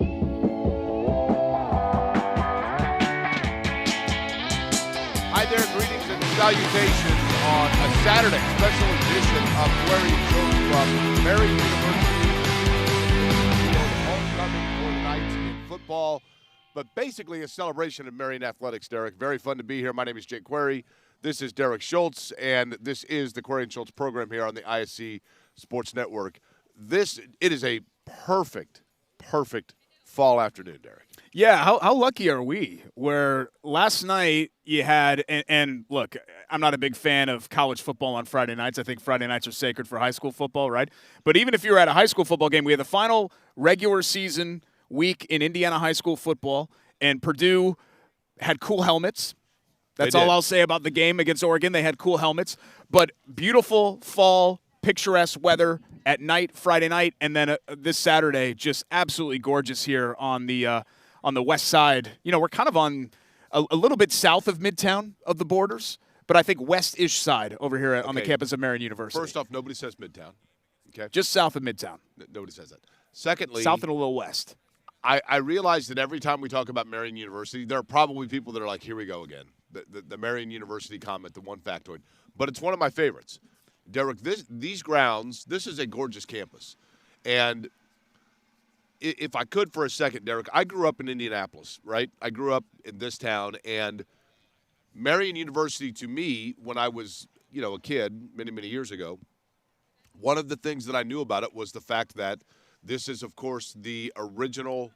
Hi there, greetings and salutations on a Saturday special edition of Query and Schultz from Marian University. Homecoming for the Knights in football, but basically a celebration of Marian athletics, Derek. Very fun to be here. My name is Jake Query. This is Derek Schultz, and this is the Query and Schultz program here on the ISC Sports Network. It is a perfect fall afternoon, Derek. Yeah, how lucky are we? Where last night you had, and look, I'm not a big fan of college football on Friday nights. I think Friday nights are sacred for high school football, right? But even if you were at a high school football game, we had the final regular season week in Indiana high school football, and Purdue had cool helmets. That's all I'll say about the game against Oregon. They had cool helmets, but beautiful fall, picturesque weather at night, Friday night, and then this Saturday, just absolutely gorgeous here on the west side. You know, we're kind of on a little bit south of Midtown of the borders, but I think west-ish side over here on the campus of Marian University. First off, nobody says Midtown. Okay, just south of Midtown. Nobody says that. Secondly, south and a little west. I realize that every time we talk about Marian University, there are probably people that are like, here we go again. The Marian University comment, the one factoid. But it's one of my favorites. Derek, these grounds, this is a gorgeous campus. And if I could for a second, Derek, I grew up in Indianapolis, right? I grew up in this town. And Marian University, to me, when I was, a kid many, many years ago, one of the things that I knew about it was the fact that this is, of course, the original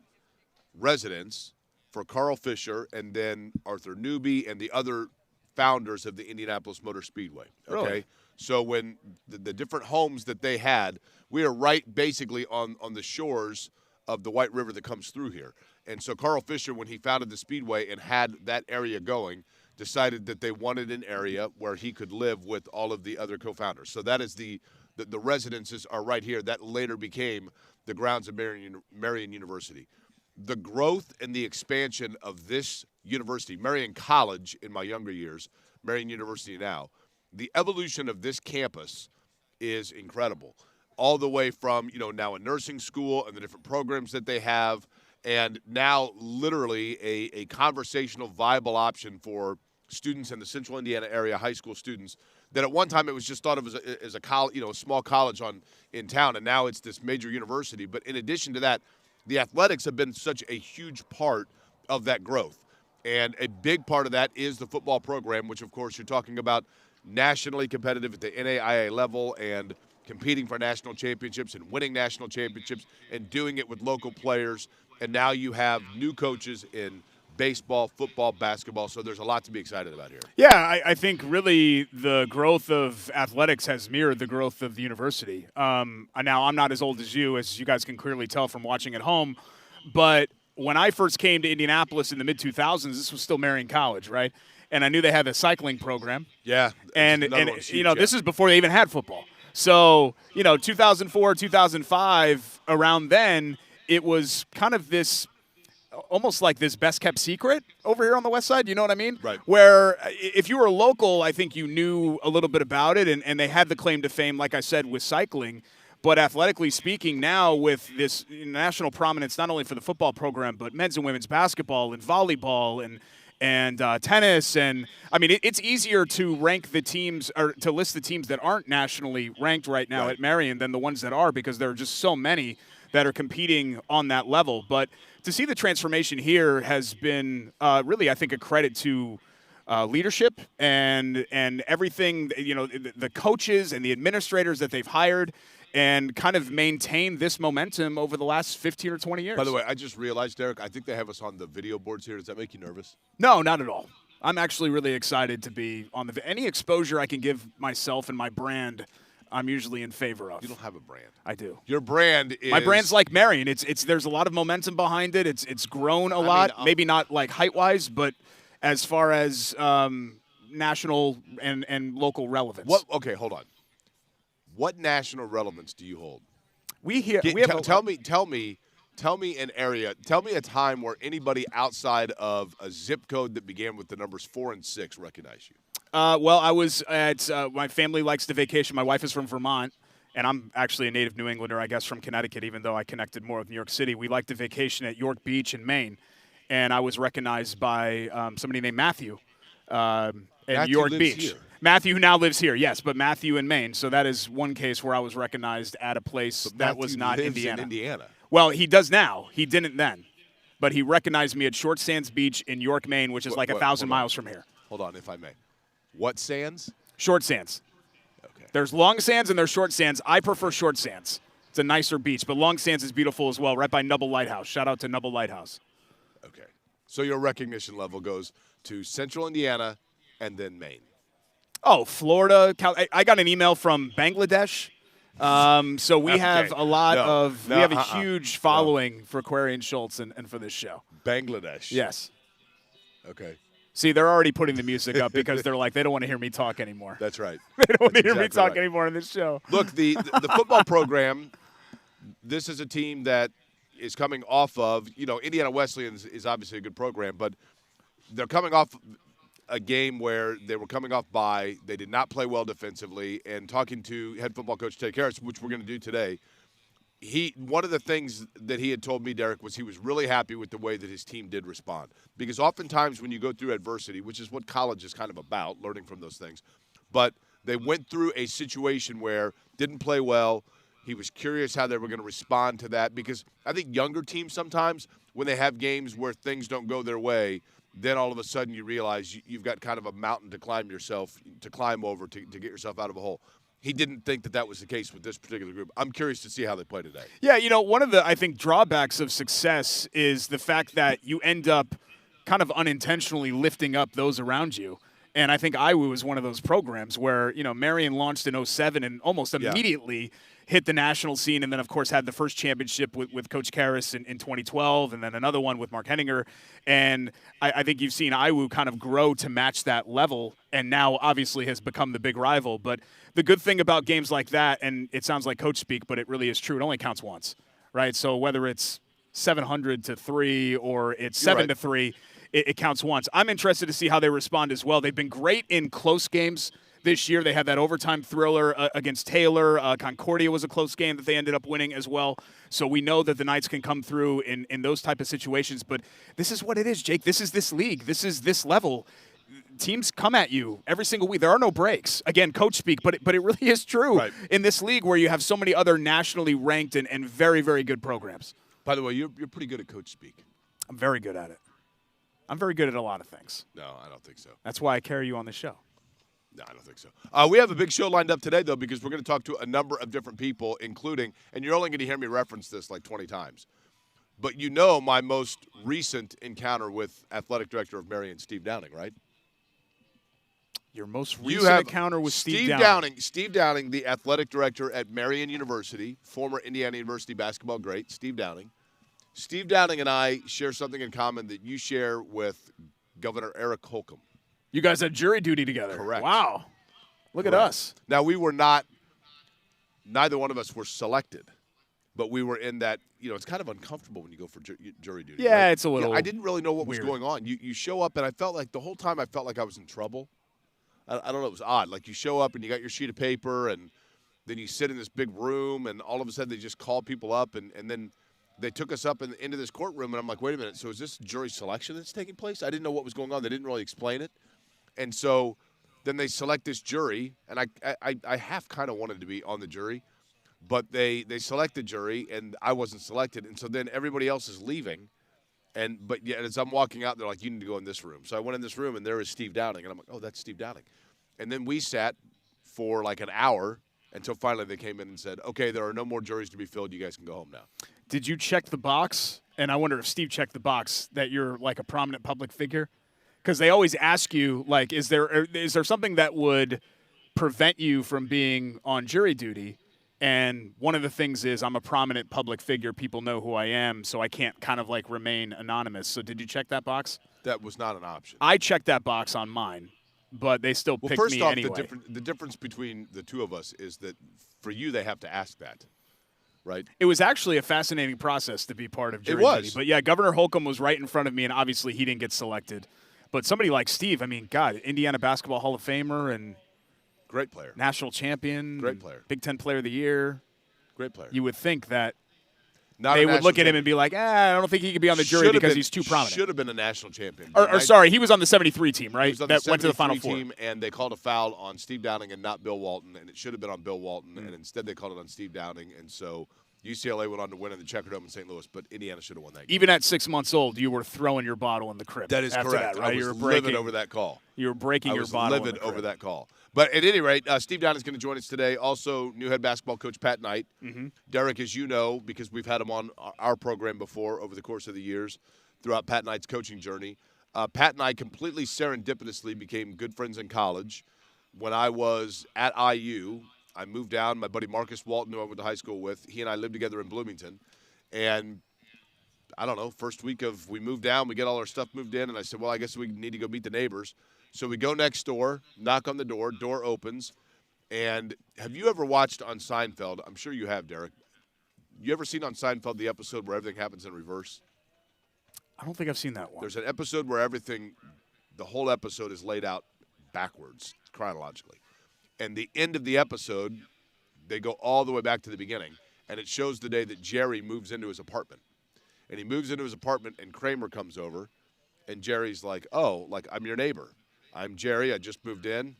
residence for Carl Fisher and then Arthur Newby and the other founders of the Indianapolis Motor Speedway. Okay, really? So when the different homes that they had, we are right basically on the shores of the White River that comes through here. And so Carl Fisher, when he founded the Speedway and had that area going, decided that they wanted an area where he could live with all of the other co-founders. So that is the residences are right here. That later became the grounds of Marian University. The growth and the expansion of this university, Marian College in my younger years, Marian University now, the evolution of this campus is incredible. All the way from, now a nursing school and the different programs that they have, and now literally a conversational, viable option for students in the central Indiana area, high school students, that at one time it was just thought of as a college, a small college in town, and now it's this major university. But in addition to that, the athletics have been such a huge part of that growth. And a big part of that is the football program, which, of course, you're talking about nationally competitive at the NAIA level and competing for national championships and winning national championships and doing it with local players. And now you have new coaches in baseball, football, basketball, so there's a lot to be excited about here. Yeah, I think really the growth of athletics has mirrored the growth of the university. Now, I'm not as old as you guys can clearly tell from watching at home, but when I first came to Indianapolis in the mid-2000s, this was still Marian College, right? And I knew they had a cycling program. Yeah. And this is before they even had football. So, 2004, 2005, around then, it was kind of this almost like this best-kept secret over here on the west side, you know what I mean? Right. Where if you were local, I think you knew a little bit about it, and they had the claim to fame, like I said, with cycling. But athletically speaking now with this national prominence, not only for the football program, but men's and women's basketball and volleyball and tennis. And, I mean, it's easier to rank the teams or to list the teams that aren't nationally ranked right now at Marian than the ones that are, because there are just so many that are competing on that level. But to see the transformation here has been really, I think, a credit to leadership and everything, the coaches and the administrators that they've hired and kind of maintained this momentum over the last 15 or 20 years. By the way, I just realized, Derek, I think they have us on the video boards here. Does that make you nervous? No, not at all. I'm actually really excited to be on any exposure I can give myself and my brand. I'm usually in favor of. You don't have a brand. I do. Your brand is... My brand's like Marian. There's a lot of momentum behind it. It's grown a lot. Maybe not like height-wise, but as far as national and local relevance. Okay, hold on. What national relevance do you hold? Tell me an area. Tell me a time where anybody outside of a zip code that began with the numbers 4 and 6 recognized you. Well, I was at my family likes to vacation. My wife is from Vermont, and I'm actually a native New Englander, I guess, from Connecticut, even though I connected more with New York City. We like to vacation at York Beach in Maine, and I was recognized by somebody named Matthew in Matthew York lives Beach. here. Matthew now lives here, yes, but Matthew in Maine. So that is one case where I was recognized at a place that was not lives Indiana. in Indiana. Well, he does now. He didn't then. But he recognized me at Short Sands Beach in York, Maine, which is like 1,000 miles from here. Hold on, if I may. What sands? Short Sands. Okay. There's Long Sands and there's Short Sands. I prefer Short Sands. It's a nicer beach, but Long Sands is beautiful as well, right by Nubble Lighthouse. Shout out to Nubble Lighthouse. Okay. So your recognition level goes to Central Indiana and then Maine. Oh, Florida. I got an email from Bangladesh. So we have a lot we have a huge following for Query and Schultz and for this show. Bangladesh. Yes. Okay. See, they're already putting the music up because they're like, they don't want to hear me talk anymore. That's right. They don't want to hear me exactly talk anymore on this show. Look, the football program, this is a team that is coming off of, Indiana Wesleyan is obviously a good program, but they're coming off a game where they were coming off bye. They did not play well defensively. And talking to head football coach Ted Harris, which we're going to do today, one of the things that he had told me, Derek, was he was really happy with the way that his team did respond. Because oftentimes when you go through adversity, which is what college is kind of about, learning from those things, but they went through a situation where didn't play well. He was curious how they were going to respond to that because I think younger teams sometimes, when they have games where things don't go their way, then all of a sudden you realize you've got kind of a mountain to climb over to get yourself out of a hole. He didn't think that was the case with this particular group. I'm curious to see how they play today. Yeah, one of the, I think, drawbacks of success is the fact that you end up kind of unintentionally lifting up those around you. And I think IWU was one of those programs where, Marian launched in 2007 and almost immediately hit the national scene, and then, of course, had the first championship with Coach Karras in 2012, and then another one with Mark Henninger. And I think you've seen IWU kind of grow to match that level, and now obviously has become the big rival. But the good thing about games like that, and it sounds like coach speak, but it really is true, it only counts once, right? So whether it's 700-3 or it's 7-3, it counts once. I'm interested to see how they respond as well. They've been great in close games this year. They had that overtime thriller against Taylor. Concordia was a close game that they ended up winning as well. So we know that the Knights can come through in those type of situations. But this is what it is, Jake. This is this league. This is this level. Teams come at you every single week. There are no breaks. Again, coach speak, but it really is true in this league where you have so many other nationally ranked and very, very good programs. By the way, you're pretty good at coach speak. I'm very good at it. I'm very good at a lot of things. No, I don't think so. That's why I carry you on the show. No, I don't think so. We have a big show lined up today, though, because we're going to talk to a number of different people, including, and you're only going to hear me reference this like 20 times, but my most recent encounter with athletic director of Marian, Steve Downing, right? Your most recent encounter with Steve Downing. Steve Downing, the athletic director at Marian University, former Indiana University basketball great, Steve Downing. Steve Downing and I share something in common that you share with Governor Eric Holcomb. You guys had jury duty together. Correct. Wow. Look at us. Now, we were neither one of us were selected, but we were in that, it's kind of uncomfortable when you go for jury duty. Yeah, right? It's a little I didn't really know what weird. was going on. You show up, and I felt like the whole time I felt like I was in trouble. I don't know, it was odd. Like you show up, and you got your sheet of paper, and then you sit in this big room, and all of a sudden they just call people up, and then they took us up into this courtroom, and I'm like, wait a minute, so is this jury selection that's taking place? I didn't know what was going on. They didn't really explain it. And so then they select this jury, and I half kind of wanted to be on the jury, but they select the jury, and I wasn't selected. And so then everybody else is leaving, but yet as I'm walking out, they're like, you need to go in this room. So I went in this room, and there is Steve Downing, and I'm like, oh, that's Steve Downing. And then we sat for like an hour until finally they came in and said, okay, there are no more juries to be filled. You guys can go home now. Did you check the box? And I wonder if Steve checked the box that you're like a prominent public figure. Because they always ask you, like, is there something that would prevent you from being on jury duty? And one of the things is I'm a prominent public figure. People know who I am, so I can't kind of like remain anonymous. So did you check that box? That was not an option. I checked that box on mine, but they still picked me anyway. First off, the difference between the two of us is that for you they have to ask that, right? It was actually a fascinating process to be part of jury duty. But yeah, Governor Holcomb was right in front of me, and obviously he didn't get selected. But somebody like Steve, I mean, God, Indiana Basketball Hall of Famer and Great player. National champion. Great player. Big Ten Player of the Year. Great player. You would think that Not they a would national look at him champion. and be like, I don't think he could be on the jury Should have because been- he's too prominent. Should have been a national champion. Or sorry, he was on the 73 team, He right? was on That went to the Final 73 Four. team, and they called a foul on Steve Downing and not Bill Walton, and it should have been on Bill Walton, Mm. and instead they called it on Steve Downing, and so UCLA went on to win in the Checker Dome in St. Louis, but Indiana should have won that game. Even at 6 months old, you were throwing your bottle in the crib. That is after correct. That, right? I you was were breaking livid over that call. You were breaking I your was bottle in livid the crib. over that call. But at any rate, Steve Downing is going to join us today. Also, new head basketball coach Pat Knight. Mm-hmm. Derek, as you know, because we've had him on our program before over the course of the years throughout Pat Knight's coaching journey. Pat and I completely serendipitously became good friends in college. When I was at IU, I moved down. My buddy Marcus Walton, who I went to high school with, he and I lived together in Bloomington. And I don't know, first week of we moved down, we get all our stuff moved in, and I said, well, I guess we need to go meet the neighbors. So we go next door, knock on the door opens, and have you ever watched on Seinfeld? I'm sure you have, Derek. You ever seen on Seinfeld the episode where everything happens in reverse? I don't think I've seen that one. There's an episode where the whole episode is laid out backwards, chronologically. And the end of the episode, they go all the way back to the beginning, and it shows the day that Jerry moves into his apartment. And he moves into his apartment, and Kramer comes over, and Jerry's like, oh, like, I'm your neighbor. I'm Jerry. I just moved in.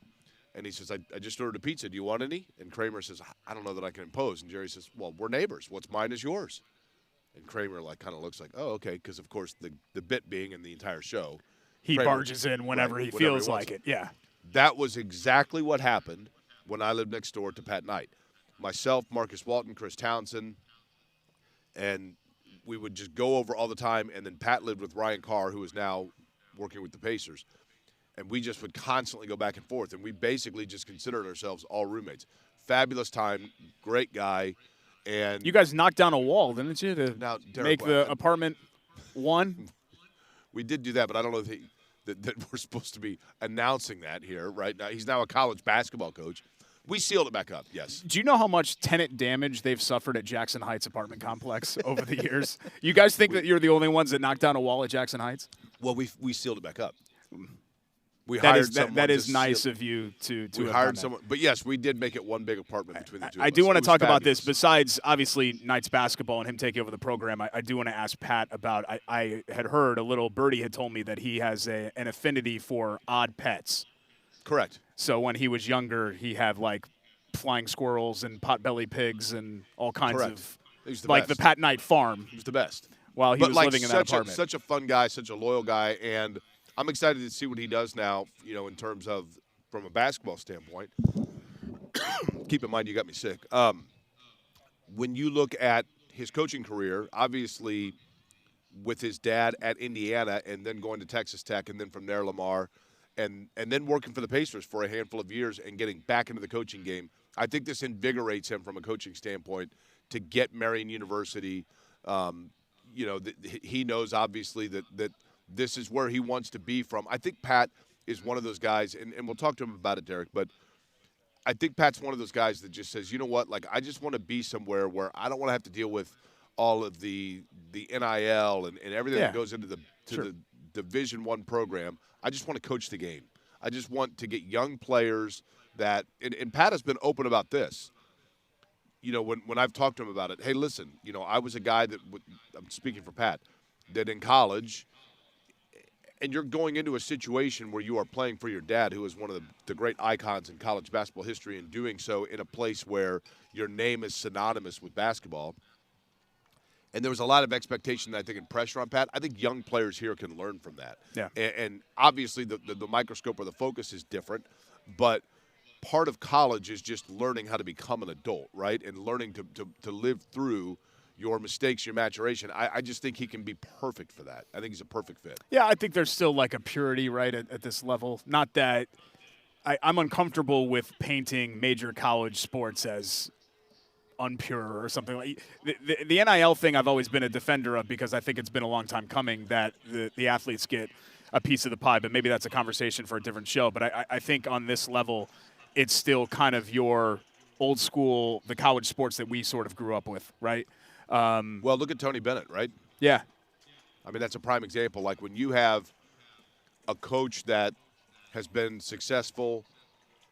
And he says, I just ordered a pizza. Do you want any? And Kramer says, I don't know that I can impose. And Jerry says, well, we're neighbors. What's mine is yours. And Kramer kind of looks like, oh, okay, because, of course, the bit being in the entire show. He Kramer, barges in whenever right, he whenever feels he wants like it. Yeah. That was exactly what happened when I lived next door to Pat Knight. Myself, Marcus Walton, Chris Townsend, and we would just go over all the time. And then Pat lived with Ryan Carr, who is now working with the Pacers. And we just would constantly go back and forth. And we basically just considered ourselves all roommates. Fabulous time, great guy. And You guys knocked down a wall, didn't you, to Now, Derek, make the apartment one? we did do that, but I don't know that we're supposed to be announcing that here right now. He's now a college basketball coach. We sealed it back up, yes. Do you know how much tenant damage they've suffered at Jackson Heights apartment complex over the years? You guys think that you're the only ones that knocked down a wall at Jackson Heights? Well, we sealed it back up. We That hired is someone. that to is nice seal- of you to We have hired done that. someone, but yes, we did make it one big apartment between the two. I of do us. want It to was talk about this. fabulous. Besides, obviously, Knights basketball and him taking over the program, I do want to ask Pat about. I had heard a little birdie had told me that he has an affinity for odd pets. Correct. So when he was younger, he had like flying squirrels and potbelly pigs and all kinds Correct. of He was the like best. the Pat Knight farm He was the best. while he But was like living in that such apartment. such a fun guy, such a loyal guy, and I'm excited to see what he does now. In terms of from a basketball standpoint. Keep in mind, you got me sick. When you look at his coaching career, obviously with his dad at Indiana and then going to Texas Tech and then from there Lamar and then working for the Pacers for a handful of years and getting back into the coaching game, I think this invigorates him from a coaching standpoint to get Marian University. He knows obviously that this is where he wants to be from. I think Pat is one of those guys, and we'll talk to him about it, Derek, but I think Pat's one of those guys that just says, you know what, like I just want to be somewhere where I don't want to have to deal with all of the NIL and everything that goes into the Division I program. I just want to coach the game. I just want to get young players that and Pat has been open about this. When I've talked to him about it, hey, listen, I was a guy that I'm speaking for Pat, that in college, and you're going into a situation where you are playing for your dad, who is one of the great icons in college basketball history, and doing so in a place where your name is synonymous with basketball. And there was a lot of expectation, I think, and pressure on Pat. I think young players here can learn from that. Yeah. And obviously the microscope or the focus is different, but part of college is just learning how to become an adult, right? And learning to live through your mistakes, your maturation. I just think he can be perfect for that. I think he's a perfect fit. Yeah, I think there's still like a purity, right, at this level. Not that I'm uncomfortable with painting major college sports as unpure or something like the NIL thing. I've always been a defender of because I think it's been a long time coming that the athletes get a piece of the pie. But maybe that's a conversation for a different show. But I think on this level, it's still kind of your old school, the college sports that we sort of grew up with, right? Well, look at Tony Bennett, right? Yeah. I mean, that's a prime example. Like when you have a coach that has been successful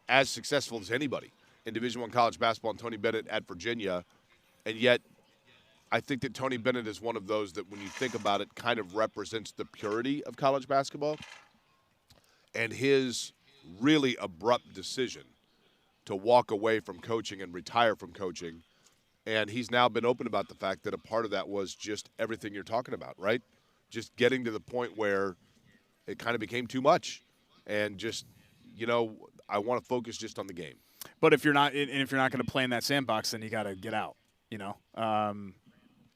as successful as anybody in Division I college basketball, and Tony Bennett at Virginia. And yet, I think that Tony Bennett is one of those that, when you think about it, kind of represents the purity of college basketball. And his really abrupt decision to walk away from coaching and retire from coaching. And he's now been open about the fact that a part of that was just everything you're talking about, right? Just getting to the point where it kind of became too much. And just, I want to focus just on the game. But if you're not going to play in that sandbox, then you got to get out,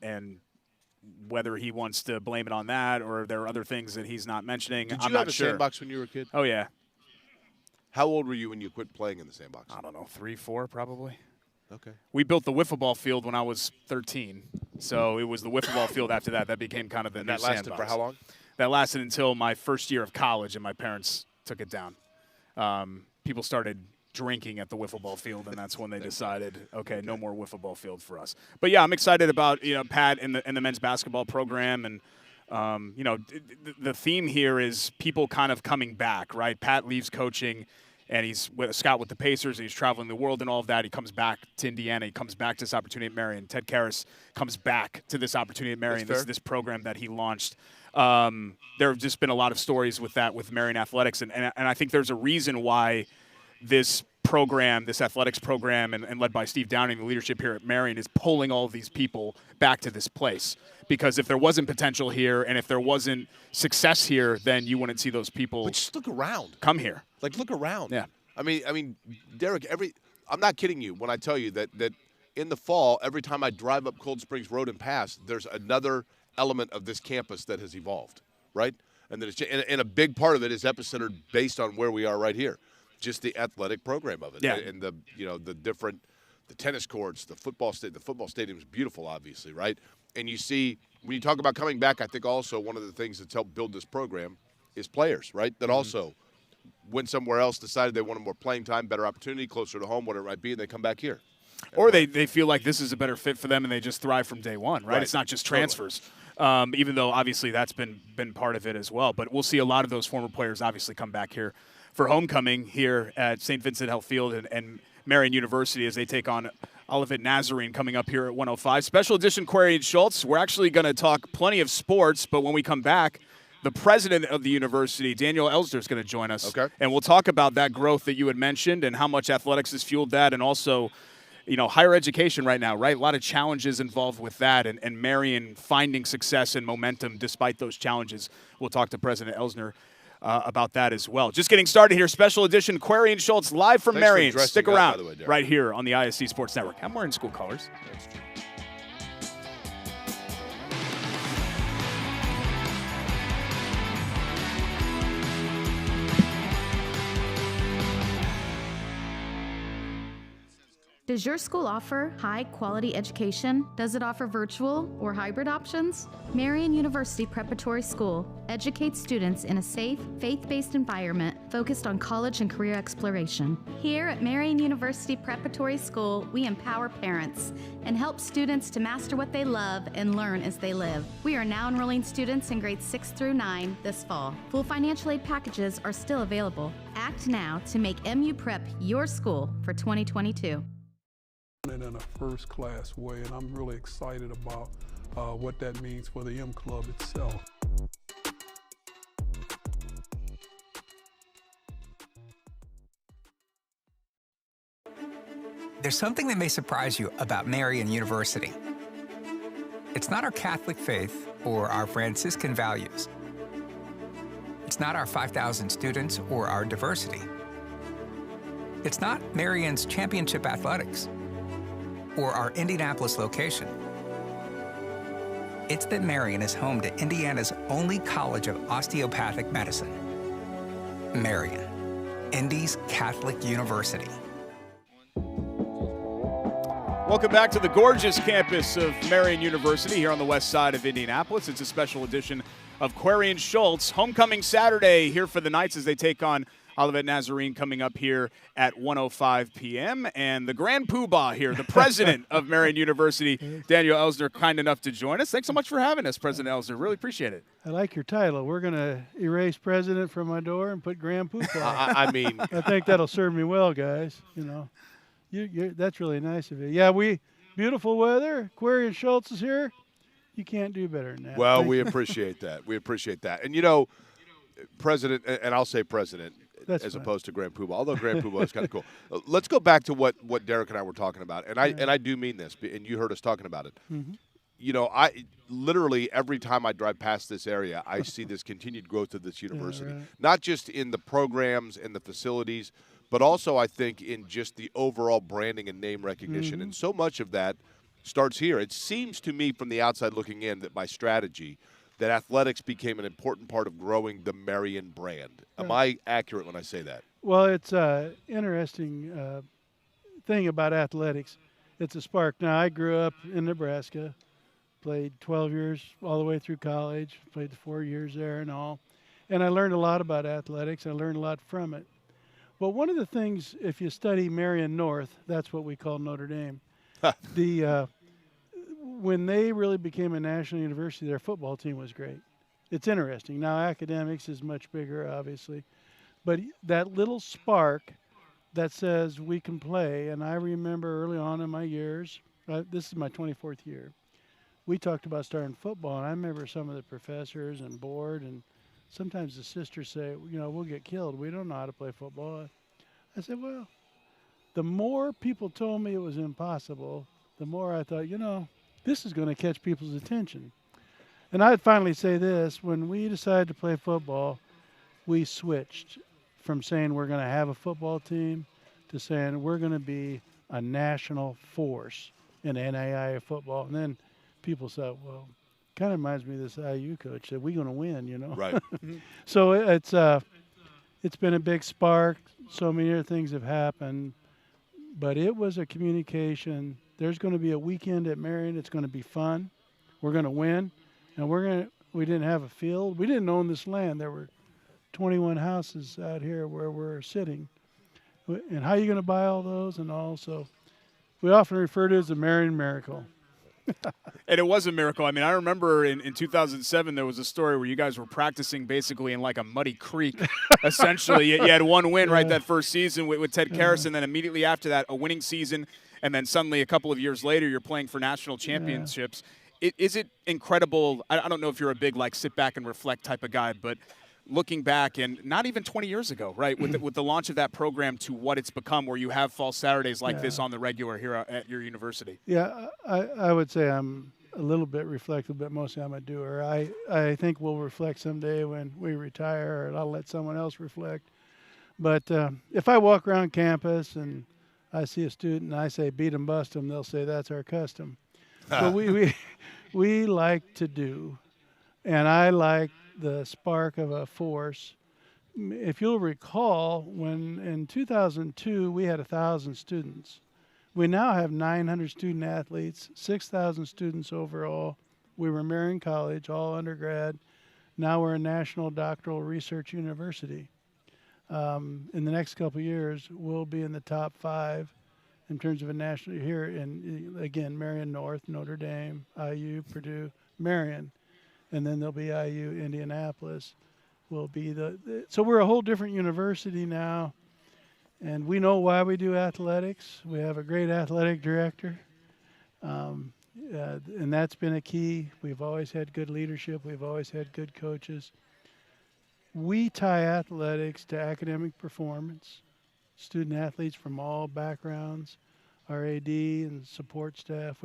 and whether he wants to blame it on that or there are other things that he's not mentioning, Did I'm you not have a sure. sandbox when you were a kid? Oh, yeah. How old were you when you quit playing in the sandbox? I don't know, 3, 4 probably. Okay. We built the wiffle ball field when I was 13, so it was the wiffle ball field after that. That became kind of the new that lasted sandbox. for how long? That lasted until my first year of college, and my parents took it down. People started drinking at the wiffle ball field, and that's when they decided, okay, no more wiffle ball field for us. But yeah, I'm excited about Pat and the men's basketball program, and the theme here is people kind of coming back, right? Pat leaves coaching, and he's a scout with the Pacers, and he's traveling the world and all of that. He comes back to Indiana. He comes back to this opportunity at Marian. Ted Karras comes back to this opportunity at Marian, this program that he launched. There have just been a lot of stories with that with Marian Athletics, and I think there's a reason why this program, this athletics program, and led by Steve Downing, the leadership here at Marian, is pulling all of these people back to this place. Because if there wasn't potential here and if there wasn't success here, then you wouldn't see those people. But just look around. Come here. Like, look around. Yeah. I mean, Derek, I'm not kidding you when I tell you that in the fall, every time I drive up Cold Springs Road and pass, there's another element of this campus that has evolved, right? And that and a big part of it is epicentered based on where we are right here. Just the athletic program of it. Yeah. And the tennis courts, the football stadium is beautiful, obviously, right? And you see, when you talk about coming back, I think also one of the things that's helped build this program is players, right? That also went somewhere else, decided they wanted more playing time, better opportunity, closer to home, whatever it might be, and they come back here. Or they feel like this is a better fit for them and they just thrive from day one, right? It's not just transfers, even though obviously that's been part of it as well. But we'll see a lot of those former players obviously come back here for homecoming here at St. Vincent Health Field and Marian University as they take on Olivet Nazarene coming up here at 105. Special edition Query and Schultz. We're actually going to talk plenty of sports, but when we come back, the president of the university, Daniel Elsner, is going to join us. Okay. And we'll talk about that growth that you had mentioned and how much athletics has fueled that, and also, higher education right now, right? A lot of challenges involved with that, and Marian finding success and momentum despite those challenges. We'll talk to President Elsner about that as well. Just getting started here. Special edition Query and Schultz live from Marian. Stick around right here on the ISC Sports Network. I'm wearing school colors. Does your school offer high-quality education? Does it offer virtual or hybrid options? Marian University Preparatory School educates students in a safe, faith-based environment focused on college and career exploration. Here at Marian University Preparatory School, we empower parents and help students to master what they love and learn as they live. We are now enrolling students in grades 6 through 9 this fall. Full financial aid packages are still available. Act now to make MU Prep your school for 2022. In a first-class way, and I'm really excited about what that means for the M Club itself. There's something that may surprise you about Marian University. It's not our Catholic faith or our Franciscan values. It's not our 5,000 students or our diversity. It's not Marian's championship athletics or our Indianapolis location. It's that Marian is home to Indiana's only college of osteopathic medicine. Marian, Indy's Catholic University. Welcome back to the gorgeous campus of Marian University here on the west side of Indianapolis. It's a special edition of Query and Schultz. Homecoming Saturday here for the Knights as they take on Olivet Nazarene coming up here at 1:05 p.m. And the Grand Poobah here, the president of Marian University, Daniel Elsner, kind enough to join us. Thanks so much for having us, President Elsner. Really appreciate it. I like your title. We're going to erase president from my door and put Grand Poobah. I mean, I think that'll serve me well, guys. You know, that's really nice of you. Yeah, beautiful weather. Query and Schultz is here. You can't do better than that. Well, we appreciate that. We appreciate that. And, President, and I'll say president as opposed to Grand Poobah, although Grand Poobah is kind of cool. Let's go back to what Derek and I were talking about. And I do mean this, and you heard us talking about it. Mm-hmm. I literally every time I drive past this area, I see this continued growth of this university, right. Not just in the programs and the facilities, but also I think in just the overall branding and name recognition. Mm-hmm. And so much of that starts here. It seems to me from the outside looking in that by strategy, that athletics became an important part of growing the Marian brand. Am I accurate when I say that? Well, it's an interesting thing about athletics. It's a spark. Now, I grew up in Nebraska, played 12 years all the way through college, played the 4 years there and all. And I learned a lot about athletics. I learned a lot from it. But one of the things, if you study Marian North, that's what we call Notre Dame. When they really became a national university, their football team was great. It's interesting. Now, academics is much bigger, obviously. But that little spark that says we can play, and I remember early on in my years, this is my 24th year, we talked about starting football, and I remember some of the professors and board, and sometimes the sisters say, we'll get killed. We don't know how to play football. I said, well, the more people told me it was impossible, the more I thought, this is going to catch people's attention. And I'd finally say this, when we decided to play football, we switched from saying we're going to have a football team to saying we're going to be a national force in NAIA football. And then people said, well, kind of reminds me of this IU coach, said we're going to win, Right. So it's been a big spark. So many other things have happened. But it was a communication. There's going to be a weekend at Marian. It's going to be fun. We're going to win. And we didn't have a field. We didn't own this land. There were 21 houses out here where we're sitting. And how are you going to buy all those and all? So we often refer to it as the Marian miracle. And it was a miracle. I mean, I remember in 2007 there was a story where you guys were practicing basically in like a muddy creek. Essentially, you had one win right that first season with Ted Karras, and then immediately after that a winning season, and then suddenly a couple of years later you're playing for national championships. Is it incredible? I don't know if you're a big sit back and reflect type of guy, but looking back, and not even 20 years ago, right, with the launch of that program to what it's become, where you have fall Saturdays like this on the regular here at your university. Yeah, I would say I'm a little bit reflective, but mostly I'm a doer. I think we'll reflect someday when we retire, and I'll let someone else reflect. But if I walk around campus and I see a student and I say beat 'em, bust 'em, they'll say that's our custom. So we like to do, and I like the spark of a force. If you'll recall, when in 2002 we had 1,000 students. We now have 900 student athletes, 6,000 students overall. We were Marian College, all undergrad. Now we're a national doctoral research university. In the next couple of years, we'll be in the top 5 in terms of a national here in, again, Marian North, Notre Dame, IU, Purdue, Marian. And then there'll be IU, Indianapolis will be so we're a whole different university now, and we know why we do athletics. We have a great athletic director, and that's been a key. We've always had good leadership. We've always had good coaches. We tie athletics to academic performance. Student athletes from all backgrounds, our AD and support staff,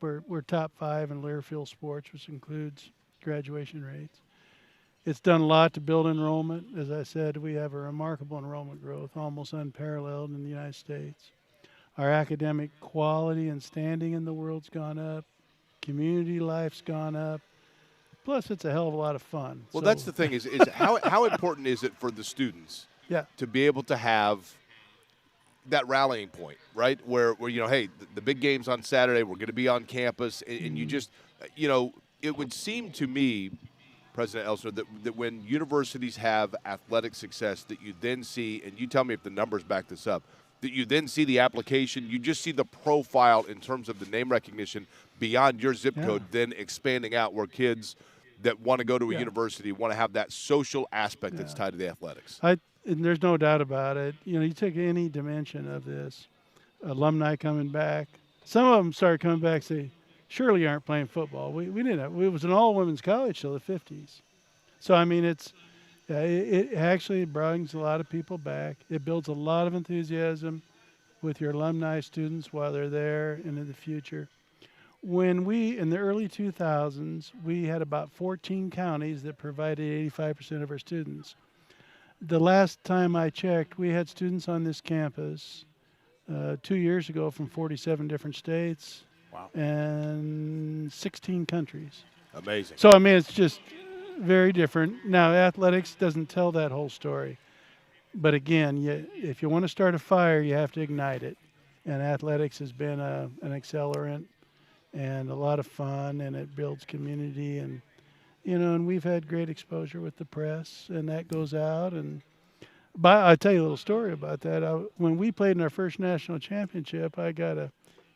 we're top 5 in Learfield sports, which includes graduation rates. It's done a lot to build enrollment. As I said, we have a remarkable enrollment growth, almost unparalleled in the United States. Our academic quality and standing in the world's gone up. Community life's gone up. Plus, it's a hell of a lot of fun. Well, that's the thing is how important is it for the students to be able to have that rallying point, right? Where hey, the big game's on Saturday. We're going to be on campus, and you just, it would seem to me President Elsner, that when universities have athletic success, that you then see, and you tell me if the numbers back this up, that you then see the application, you just see the profile in terms of the name recognition beyond your zip code, then expanding out where kids that want to go to a university want to have that social aspect that's tied to the athletics. And there's no doubt about it. You know, you take any dimension of this, alumni coming back. Some of them started coming back and say, surely you aren't playing football. We didn't have, it was an all-women's college till the 50s. So, I mean, it actually brings a lot of people back. It builds a lot of enthusiasm with your alumni students while they're there into the future. When we, in the early 2000s, we had about 14 counties that provided 85% of our students. The last time I checked, we had students on this campus 2 years ago from 47 different states. Wow. And 16 countries. Amazing. So, I mean, it's just very different. Now, athletics doesn't tell that whole story. But again, if you want to start a fire, you have to ignite it. And athletics has been an accelerant and a lot of fun, and it builds community. And, you know, and we've had great exposure with the press, and that goes out. And I'll tell you a little story about that. When we played in our first national championship, I got an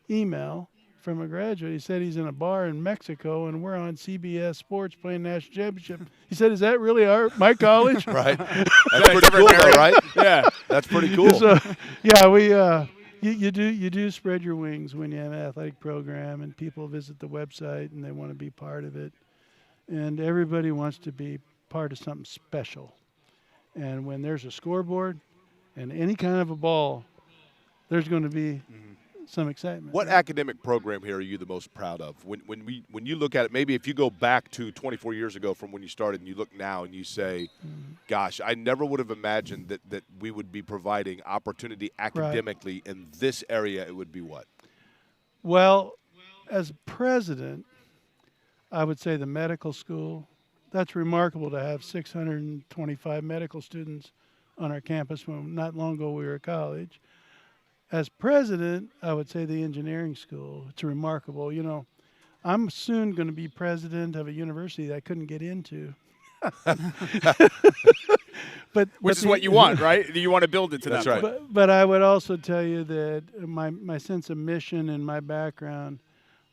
email from a graduate. He said he's in a bar in Mexico, and we're on CBS Sports playing national championship. He said, "Is that really my college?" Right. That's pretty cool, though, right? Yeah. That's pretty cool. So, yeah, you do spread your wings when you have an athletic program, and people visit the website and they want to be part of it, and everybody wants to be part of something special. And when there's a scoreboard and any kind of a ball, there's going to be some excitement. What academic program here are you the most proud of? When you look at it, maybe if you go back to 24 years ago from when you started and you look now and you say, gosh, I never would have imagined that we would be providing opportunity academically in this area, it would be what? Well, as president, I would say the medical school. That's remarkable to have 625 medical students on our campus when not long ago we were a college. As president, I would say the engineering school. It's remarkable. You know, I'm soon going to be president of a university that I couldn't get into. Which is what you want, right? You want to build it to that right. point. But I would also tell you that my sense of mission and my background,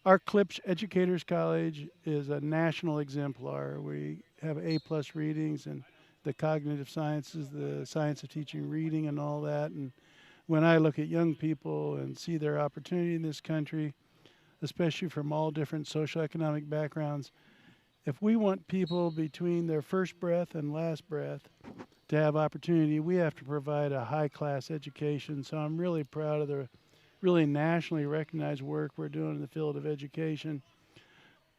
our CLIPS Educators College is a national exemplar. We have A+ readings and the cognitive sciences, the science of teaching reading and all that. And when I look at young people and see their opportunity in this country, especially from all different socioeconomic backgrounds, if we want people between their first breath and last breath to have opportunity, we have to provide a high-class education. So I'm really proud of the really nationally recognized work we're doing in the field of education.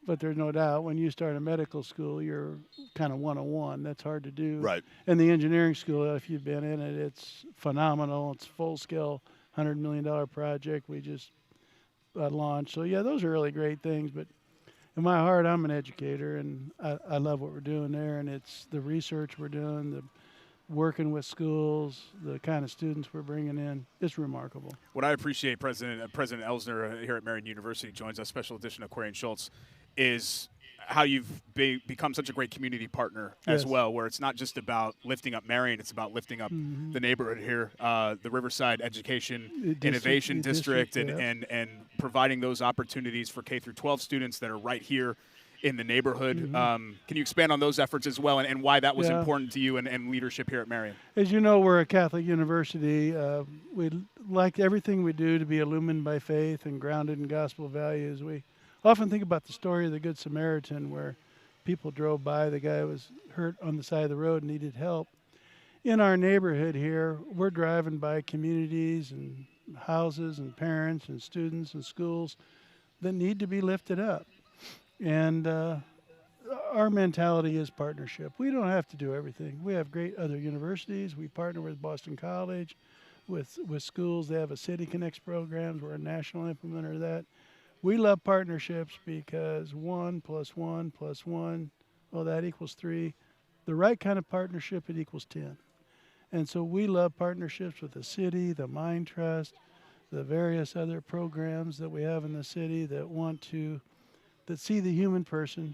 But there's no doubt when you start a medical school, you're kind of 101. That's hard to do. Right. And the engineering school, if you've been in it, it's phenomenal. It's full-scale, $100 million project we just launched. So, yeah, those are really great things. But in my heart, I'm an educator, and I love what we're doing there. And it's the research we're doing, the working with schools, the kind of students we're bringing in. It's remarkable. What I appreciate, President Elsner here at Marian University joins us, special edition of Query and Schultz, is how you've become such a great community partner as well, where it's not just about lifting up Marian, it's about lifting up the neighborhood here, the Riverside Education Innovation District, and providing those opportunities for K-12 students that are right here in the neighborhood. Can you expand on those efforts as well and why that was important to you and leadership here at Marian? As you know, we're a Catholic university. We like everything we do to be illumined by faith and grounded in gospel values. We often think about the story of the Good Samaritan, where people drove by, the guy was hurt on the side of the road and needed help. In our neighborhood here, we're driving by communities and houses and parents and students and schools that need to be lifted up. And our mentality is partnership. We don't have to do everything. We have great other universities. We partner with Boston College, with schools. They have a City Connects programs. We're a national implementer of that. We love partnerships because 1 + 1 + 1, well, that equals 3. The right kind of partnership, it equals 10. And so we love partnerships with the city, the Mind Trust, the various other programs that we have in the city that see the human person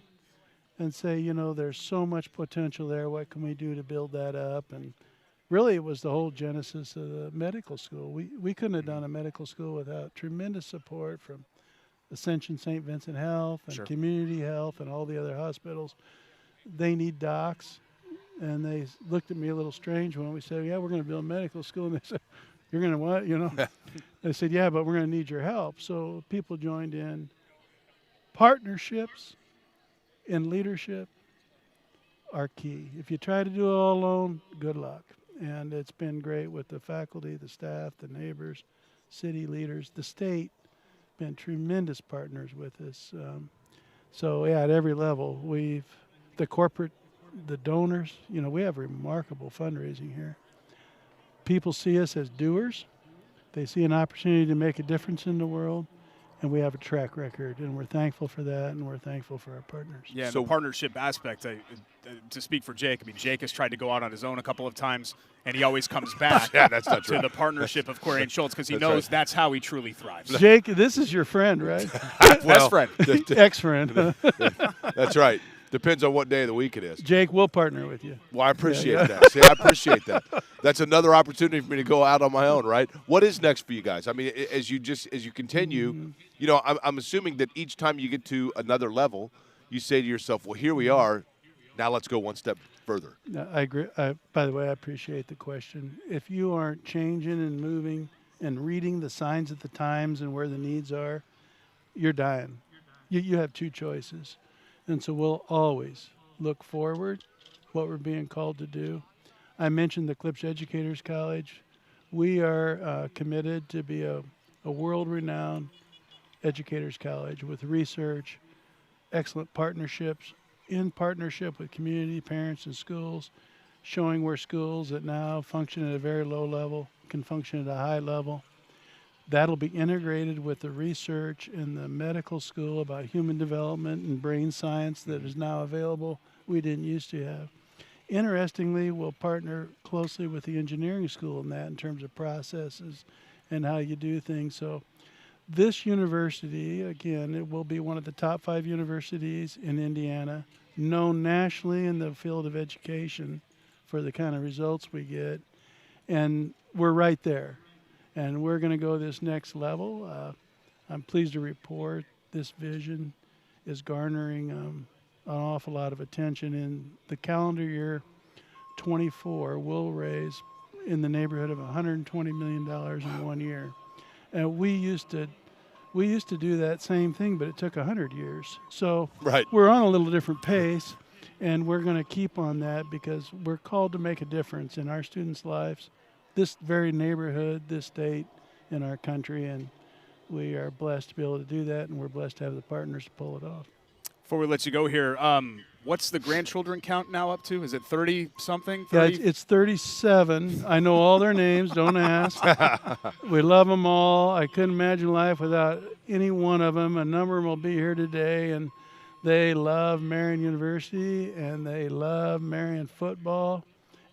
and say, there's so much potential there. What can we do to build that up? And really, it was the whole genesis of the medical school. We couldn't have done a medical school without tremendous support from Ascension St. Vincent Health and Sure. Community Health and all the other hospitals. They need docs, and they looked at me a little strange when we said, yeah, we're going to build a medical school. And they said, you're going to what, I said, yeah, but we're going to need your help. So people joined in. Partnerships in leadership are key. If you try to do it all alone, good luck. And it's been great with the faculty, the staff, the neighbors, city leaders, the state, been tremendous partners with us. So yeah, at every level, the corporate, the donors, we have remarkable fundraising here. People see us as doers. They see an opportunity to make a difference in the world, and we have a track record, and we're thankful for that, and we're thankful for our partners. Yeah, so the partnership aspect, to speak for Jake, Jake has tried to go out on his own a couple of times, and he always comes back yeah, that's not true. to the partnership of Corey and Schultz because he knows that's how he truly thrives. Jake, this is your friend, right? Best friend. Ex-friend. That's right. Depends on what day of the week it is. Jake, we'll partner with you. Well, I appreciate that. See, I appreciate that. That's another opportunity for me to go out on my own, right? What is next for you guys? As you continue, I'm assuming that each time you get to another level, you say to yourself, well, here we are. Now let's go one step further. No, I agree. By the way, I appreciate the question. If you aren't changing and moving and reading the signs of the times and where the needs are, you're dying. You have two choices. And so we'll always look forward, what we're being called to do. I mentioned the Klipsch Educators College. We are committed to be a world-renowned educators college with research, excellent partnerships, in partnership with community, parents, and schools, showing where schools that now function at a very low level can function at a high level. That'll be integrated with the research in the medical school about human development and brain science that is now available we didn't used to have. Interestingly, we'll partner closely with the engineering school in that in terms of processes and how you do things. So this university, again, it will be one of the top 5 universities in Indiana, known nationally in the field of education for the kind of results we get. And we're right there. And we're going to go this next level. I'm pleased to report this vision is garnering an awful lot of attention. In the calendar year 24, we'll raise in the neighborhood of $120 million in 1 year. And we used to do that same thing, but it took 100 years. So right. We're on a little different pace, and we're going to keep on that because we're called to make a difference in our students' lives, this very neighborhood, this state, in our country, and we are blessed to be able to do that, and we're blessed to have the partners to pull it off. Before we let you go here, what's the grandchildren count now up to? Is it 30-something? Yeah, it's 37. I know all their names. Don't ask. We love them all. I couldn't imagine life without any one of them. A number of them will be here today, and they love Marian University, and they love Marian football.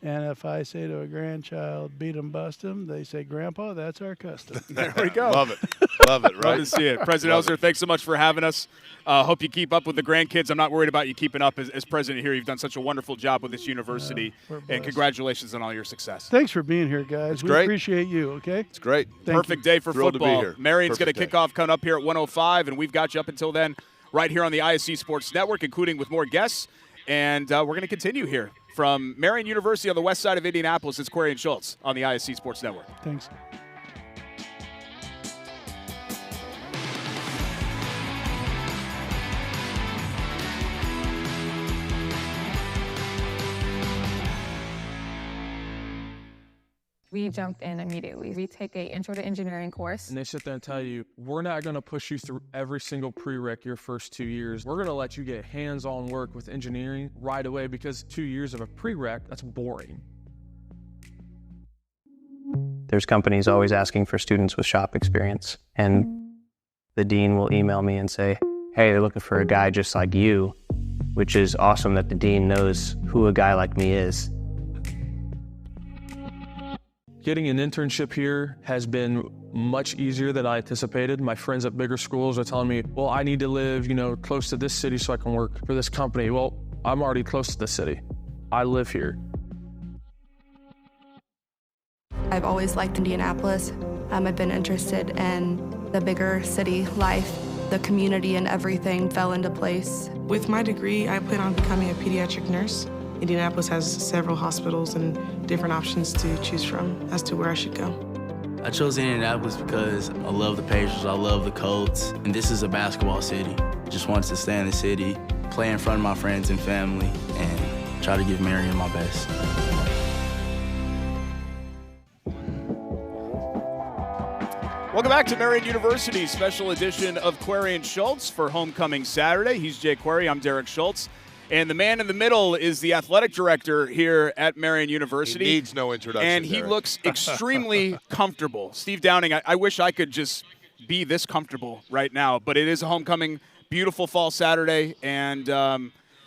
And if I say to a grandchild, beat 'em, bust 'em, they say, Grandpa, that's our custom. There we go. Love it. Love it, right? Love to see it. President Elser, thanks so much for having us. Hope you keep up with the grandkids. I'm not worried about you keeping up as president here. You've done such a wonderful job with this university. And congratulations on all your success. Thanks for being here, guys. It's we great. Appreciate you, okay? It's great. Perfect day for Thrilled football. to be here. Marion's going to Perfect kick off coming up here at 1:05, and we've got you up until then right here on the ISC Sports Network, including with more guests. And we're going to continue here. From Marian University on the west side of Indianapolis, it's Corey and Schultz on the ISC Sports Network. Thanks. We jumped in immediately. We take a intro to engineering course. And they sit there and tell you, we're not going to push you through every single prereq your first 2 years. We're going to let you get hands-on work with engineering right away because 2 years of a prereq, that's boring. There's companies always asking for students with shop experience. And the dean will email me and say, hey, they're looking for a guy just like you, which is awesome that the dean knows who a guy like me is. Getting an internship here has been much easier than I anticipated. My friends at bigger schools are telling me, well, I need to live, close to this city so I can work for this company. Well, I'm already close to the city. I live here. I've always liked Indianapolis. I've been interested in the bigger city life. The community and everything fell into place. With my degree, I plan on becoming a pediatric nurse. Indianapolis has several hospitals and different options to choose from as to where I should go. I chose Indianapolis because I love the Pacers, I love the Colts, and this is a basketball city. Just wanted to stay in the city, play in front of my friends and family, and try to give Marian my best. Welcome back to Marian University, special edition of Query and Schultz for Homecoming Saturday. He's Jay Query, I'm Derek Schultz. And the man in the middle is the athletic director here at Marian University. He needs no introduction, and he Derek. looks extremely comfortable. Steve Downing, I wish I could just be this comfortable right now, but it is a homecoming, beautiful fall Saturday, and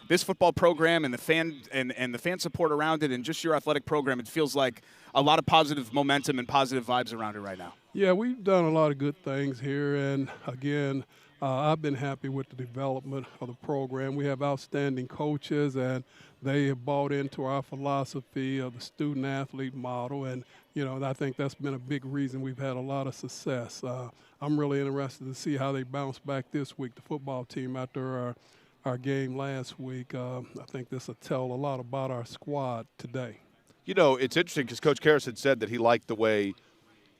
this football program and the fan support around it, and just your athletic program, it feels like a lot of positive momentum and positive vibes around it right now. Yeah, we've done a lot of good things here, and again, I've been happy with the development of the program. We have outstanding coaches, and they have bought into our philosophy of the student-athlete model, and I think that's been a big reason we've had a lot of success. I'm really interested to see how they bounce back this week, the football team, after our game last week. I think this will tell a lot about our squad today. It's interesting because Coach Karras had said that he liked the way,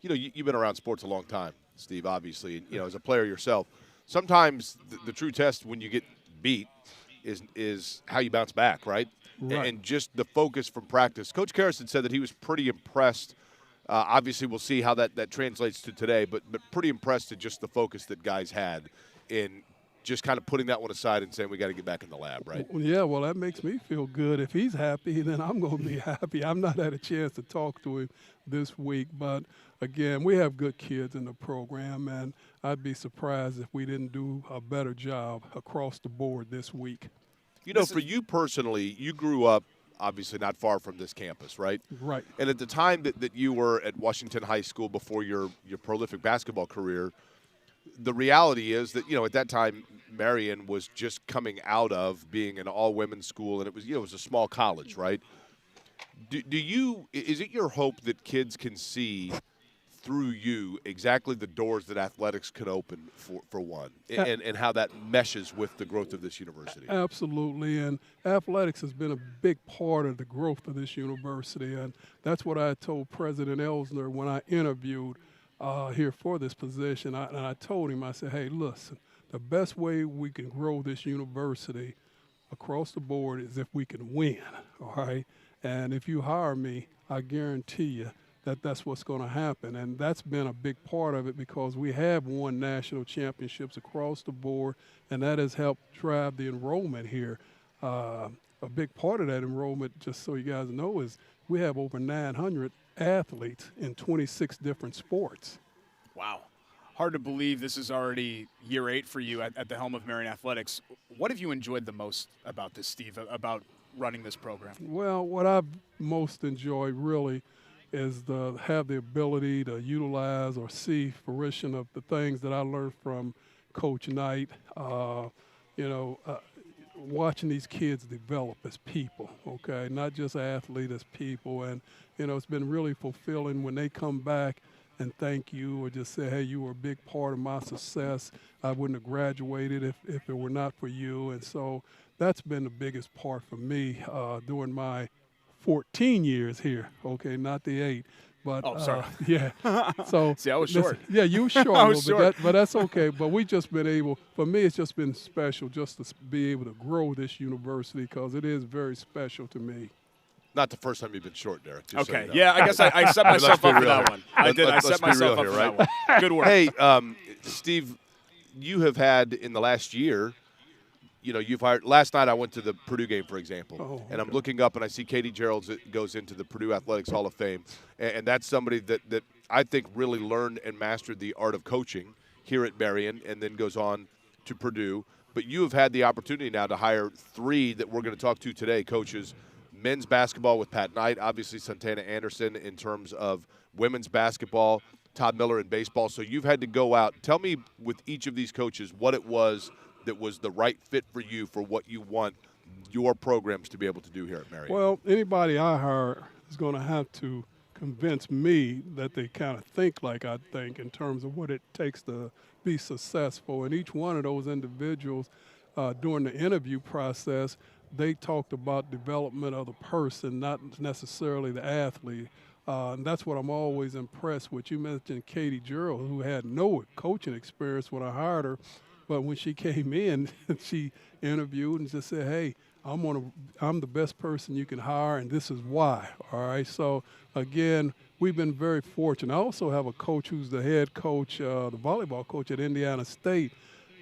you've been around sports a long time, Steve, obviously, as a player yourself. Sometimes the true test when you get beat is how you bounce back, right? And just the focus from practice. Coach Karras had said that he was pretty impressed. Obviously, we'll see how that translates to today, but pretty impressed at just the focus that guys had in just kind of putting that one aside and saying we got to get back in the lab, right? Yeah, well, that makes me feel good. If he's happy, then I'm going to be happy. I've not had a chance to talk to him this week, but again, we have good kids in the program, and I'd be surprised if we didn't do a better job across the board this week. For you personally, you grew up obviously not far from this campus, right? Right. And at the time that you were at Washington High School before your prolific basketball career, the reality is that, at that time, Marian was just coming out of being an all-women's school, and it was a small college, right? Is it your hope that kids can see through you exactly the doors that athletics can open for one, and how that meshes with the growth of this university? Absolutely, and athletics has been a big part of the growth of this university, and that's what I told President Elsner when I interviewed here for this position. I told him, I said, hey, listen, the best way we can grow this university across the board is if we can win, all right? And if you hire me, I guarantee you that's what's going to happen. And that's been a big part of it because we have won national championships across the board, and that has helped drive the enrollment here. A big part of that enrollment, just so you guys know, is we have over 900 athletes in 26 different sports. Wow. Hard to believe this is already year 8 for you at the helm of Marian Athletics. What have you enjoyed the most about this, Steve, about running this program? Well, what I've most enjoyed really is have the ability to utilize or see fruition of the things that I learned from Coach Knight, watching these kids develop as people, okay, not just athletes, as people. And, it's been really fulfilling when they come back and thank you or just say, hey, you were a big part of my success. I wouldn't have graduated if it were not for you. And so that's been the biggest part for me during my 14 years here, okay, not the 8. But, sorry. Yeah. So see, I was short. Yeah, you were short I a was little bit, short. but that's okay. But we just been able, for me, it's just been special just to be able to grow this university because it is very special to me. Not the first time you've been short, Derek. Just Okay. So you know. Yeah, I guess I set myself up for that one. I did. I set myself up for that one. Good work. Hey, Steve, you have had in the last year, you've hired. Last night I went to the Purdue game, for example, and I'm looking up and I see Katie Gerald's goes into the Purdue Athletics Hall of Fame, and that's somebody that I think really learned and mastered the art of coaching here at Marian, and then goes on to Purdue. But you have had the opportunity now to hire 3 that we're going to talk to today, coaches, men's basketball with Pat Knight, obviously Santana Anderson in terms of women's basketball, Todd Miller in baseball. So you've had to go out. Tell me with each of these coaches what it was that was the right fit for you for what you want your programs to be able to do here at Marian. Well, anybody I hire is going to have to convince me that they kind of think like I think in terms of what it takes to be successful. And each one of those individuals during the interview process, they talked about development of the person, not necessarily the athlete. And that's what I'm always impressed with. You mentioned Katie Gerald, who had no coaching experience when I hired her. But when she came in, she interviewed and just said, hey, I'm the best person you can hire, and this is why. All right. So, again, we've been very fortunate. I also have a coach who's the head coach, the volleyball coach at Indiana State,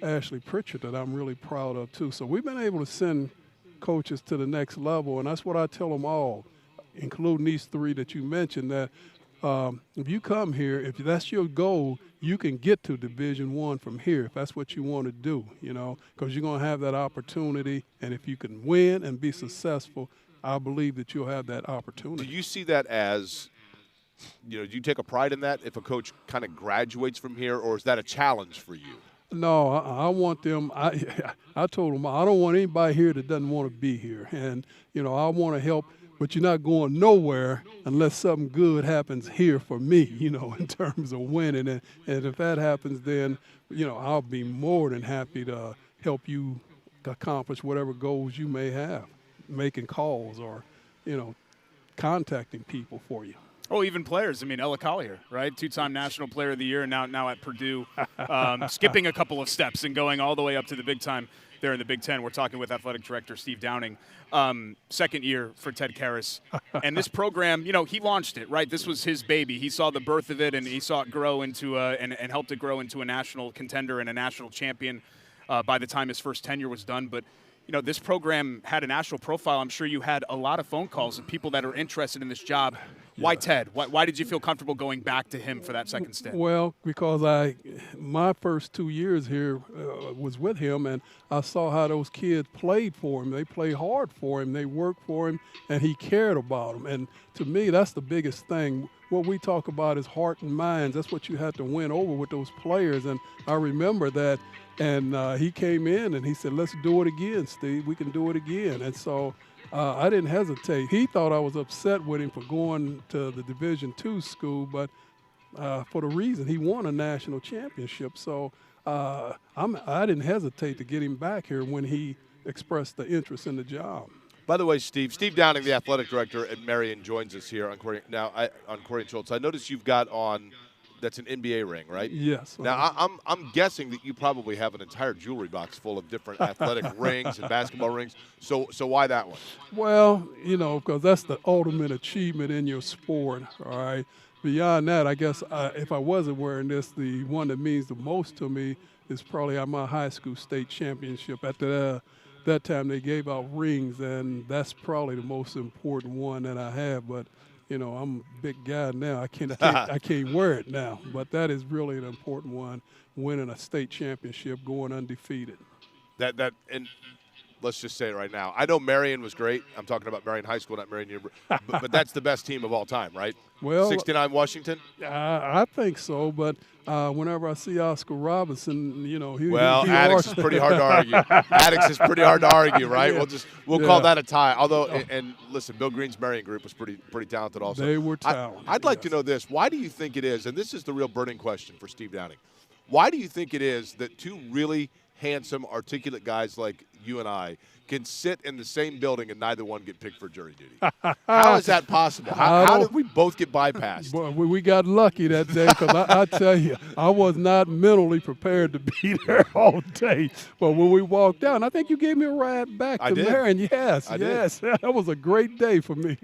Ashley Pritchard, that I'm really proud of, too. So we've been able to send coaches to the next level, and that's what I tell them all, including these three that you mentioned, that if you come here, if that's your goal, you can get to Division I from here if that's what you want to do, because you're going to have that opportunity. And if you can win and be successful, I believe that you'll have that opportunity. Do you see that as, do you take a pride in that if a coach kind of graduates from here, or is that a challenge for you? No, I want them. I told them I don't want anybody here that doesn't want to be here. And, I want to help. But you're not going nowhere unless something good happens here for me, in terms of winning. And if that happens, then, I'll be more than happy to help you accomplish whatever goals you may have, making calls or, contacting people for you. Oh, even players. I mean, Ella Collier, right? Two-time National Player of the Year, and now at Purdue, skipping a couple of steps and going all the way up to the big time there in the Big Ten. We're talking with Athletic Director Steve Downing. Second year for Ted Karras. And this program, he launched it, right? This was his baby. He saw the birth of it, and he saw it grow into and helped it grow into a national contender and a national champion by the time his first tenure was done. But, this program had a national profile. I'm sure you had a lot of phone calls of people that are interested in this job. Why Ted? Why did you feel comfortable going back to him for that second stint? Well, because my first 2 years here was with him, and I saw how those kids played for him. They played hard for him. They worked for him, and he cared about them. And to me, that's the biggest thing. What we talk about is heart and minds. That's what you had to win over with those players. And I remember that. And he came in and he said, let's do it again, Steve. We can do it again. And so I didn't hesitate. He thought I was upset with him for going to the Division II school, but for the reason he won a national championship. So I didn't hesitate to get him back here when he expressed the interest in the job. By the way, Steve Downing, the athletic director at Marian, joins us here on Corey and Schultz. I noticed you've got on – that's an NBA ring, right? Yes. Now, I'm guessing that you probably have an entire jewelry box full of different athletic rings and basketball rings. So why that one? Well, because that's the ultimate achievement in your sport, all right? Beyond that, I guess if I wasn't wearing this, the one that means the most to me is probably at my high school state championship. At that time, they gave out rings, and that's probably the most important one that I have. But I'm a big guy now. I can't wear it now. But that is really an important one, winning a state championship, going undefeated. And let's just say it right now. I know Marian was great. I'm talking about Marian High School, not Marian University. but that's the best team of all time, right? Well, 69 Washington? I think so. But whenever I see Oscar Robinson, Addix is pretty hard to argue. Addix is pretty hard to argue, right? Yeah. We'll call that a tie. Although, and listen, Bill Green's Marian group was pretty talented also. They were talented. I'd like to know this. Why do you think it is, and this is the real burning question for Steve Downing, why do you think it is that two really handsome, articulate guys like you and I can sit in the same building and neither one get picked for jury duty? How is that possible? How did we both get bypassed? Boy, we got lucky that day because I tell you, I was not mentally prepared to be there all day. But when we walked down, I think you gave me a ride back to Marian. Yes. That was a great day for me.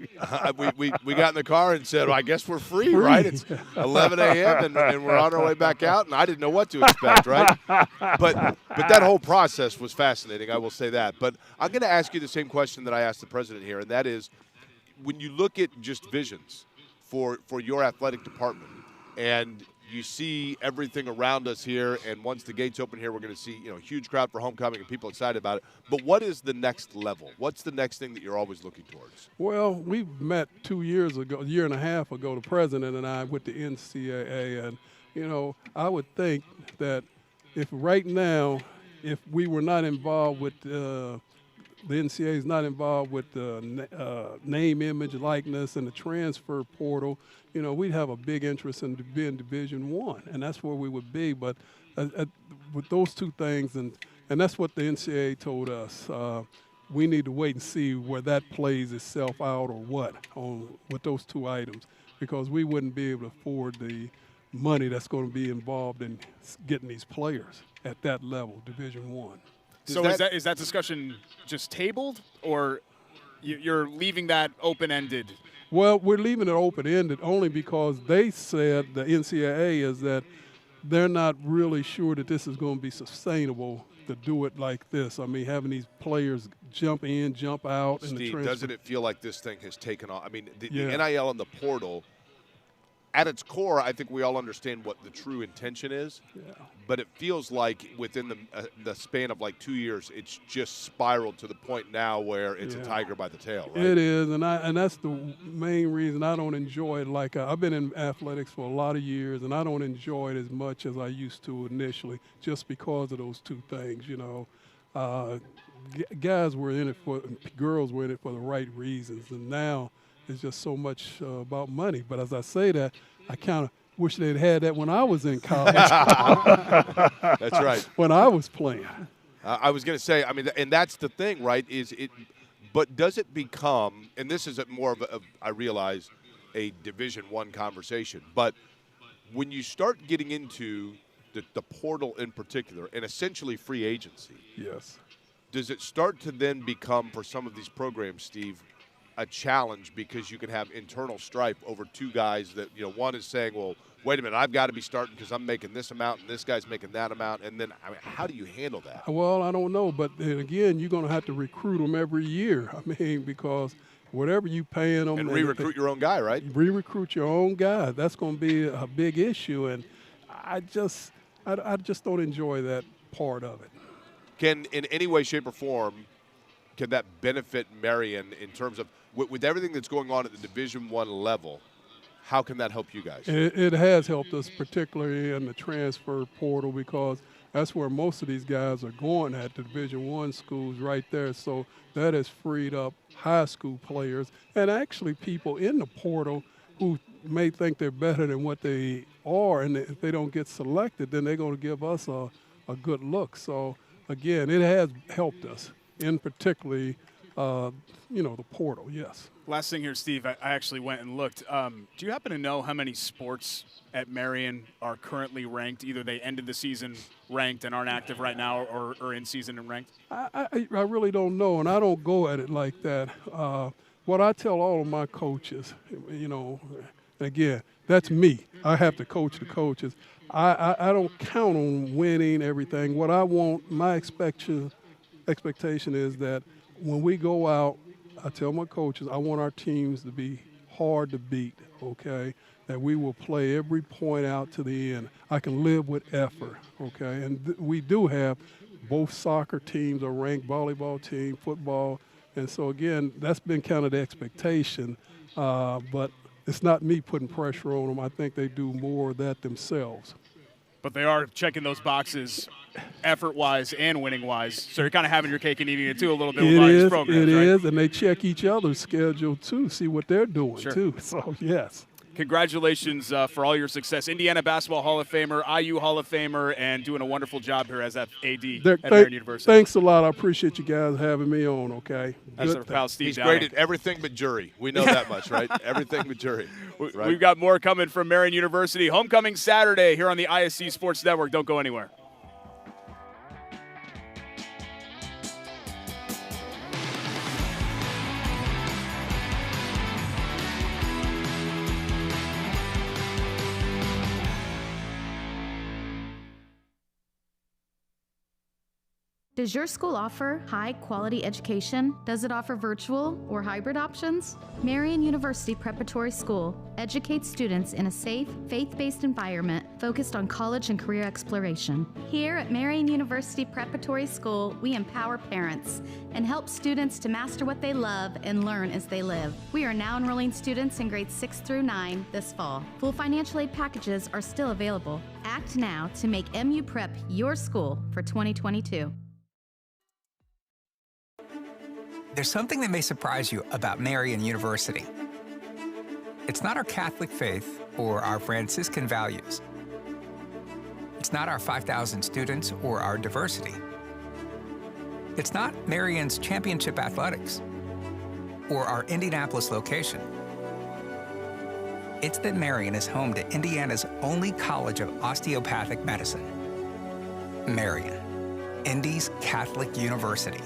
We got in the car and said, well, I guess we're free, right? It's 11 a.m. and we're on our way back out, and I didn't know what to expect, right? But that whole process was fascinating, I will say that. But I'm going to ask you the same question that I asked the president here, and that is, when you look at just visions for your athletic department, and you see everything around us here, and once the gates open here, we're going to see, huge crowd for homecoming and people excited about it. But what is the next level? What's the next thing that you're always looking towards? Well, we met 2 years ago, a year and a half ago, the president and I with the NCAA, and I would think that if right now, if we were not involved with the NCAA is not involved with the name, image, likeness, and the transfer portal, we'd have a big interest in being Division I, and that's where we would be. But with those two things, and that's what the NCAA told us, we need to wait and see where that plays itself out or what with those two items, because we wouldn't be able to afford the money that's going to be involved in getting these players at that level, Division I. So is that discussion just tabled, or you're leaving that open-ended? Well, we're leaving it open-ended only because they said, the NCAA, is that they're not really sure that this is going to be sustainable to do it like this. I mean, having these players jump in, jump out. Steve, doesn't it feel like this thing has taken off? I mean, the NIL and the portal, at its core, I think we all understand what the true intention is. Yeah. But it feels like within the span of like 2 years, it's just spiraled to the point now where it's a tiger by the tail, right? It is, and that's the main reason I don't enjoy it. Like, I've been in athletics for a lot of years, and I don't enjoy it as much as I used to initially, just because of those two things, Guys were in it girls were in it for the right reasons, and now it's just so much about money. But as I say that, I kind of wish they'd had that when I was in college. That's right. When I was playing. I was going to say, I mean, and that's the thing, right? But does it become, and this is more of I realize, a Division I conversation, but when you start getting into the portal in particular, and essentially free agency, yes, does it start to then become, for some of these programs, Steve, a challenge because you can have internal strife over two guys that, one is saying, well, wait a minute, I've got to be starting because I'm making this amount and this guy's making that amount. And then, how do you handle that? Well, I don't know. But then again, you're going to have to recruit them every year. I mean, because whatever you paying them. And re-recruit your own guy, right? Re-recruit your own guy. That's going to be a big issue. And I just don't enjoy that part of it. Can, in any way, shape, or form, can that benefit Marian in terms of, with everything that's going on at the Division I level, how can that help you guys? It has helped us, particularly in the transfer portal, because that's where most of these guys are going at, the Division I schools right there. So that has freed up high school players and actually people in the portal who may think they're better than what they are, and if they don't get selected, then they're going to give us a good look. So, again, it has helped us, in particularly the portal, yes. Last thing here, Steve, I actually went and looked. Do you happen to know how many sports at Marian are currently ranked? Either they ended the season ranked and aren't active right now, or in season and ranked? I really don't know, and I don't go at it like that. What I tell all of my coaches, again, that's me. I have to coach the coaches. I don't count on winning everything. What I want, my expectation is that when we go out, I tell my coaches, I want our teams to be hard to beat, okay? That we will play every point out to the end. I can live with effort, okay? And we do have both soccer teams are ranked, volleyball team, football. And so, again, that's been kind of the expectation. But it's not me putting pressure on them. I think they do more of that themselves. But they are checking those boxes effort-wise and winning-wise. So you're kind of having your cake and eating it, too, a little bit with these programs, It right? is, and they check each other's schedule, too, see what they're doing, too. So, yes. Congratulations for all your success. Indiana Basketball Hall of Famer, IU Hall of Famer, and doing a wonderful job here as AD at Marian University. Thanks a lot. I appreciate you guys having me on, okay? That's our pal Steve He's Downing. great at everything but jury. We know that much, right? Everything but jury. Right? We've got more coming from Marian University. Homecoming Saturday here on the ISC Sports Network. Don't go anywhere. Does your school offer high-quality education? Does it offer virtual or hybrid options? Marian University Preparatory School educates students in a safe, faith-based environment focused on college and career exploration. Here at Marian University Preparatory School, we empower parents and help students to master what they love and learn as they live. We are now enrolling students in grades 6 through 9 this fall. Full financial aid packages are still available. Act now to make MU Prep your school for 2022. There's something that may surprise you about Marian University. It's not our Catholic faith or our Franciscan values. It's not our 5,000 students or our diversity. It's not Marian's championship athletics or our Indianapolis location. It's that Marian is home to Indiana's only college of osteopathic medicine. Marian, Indy's Catholic University.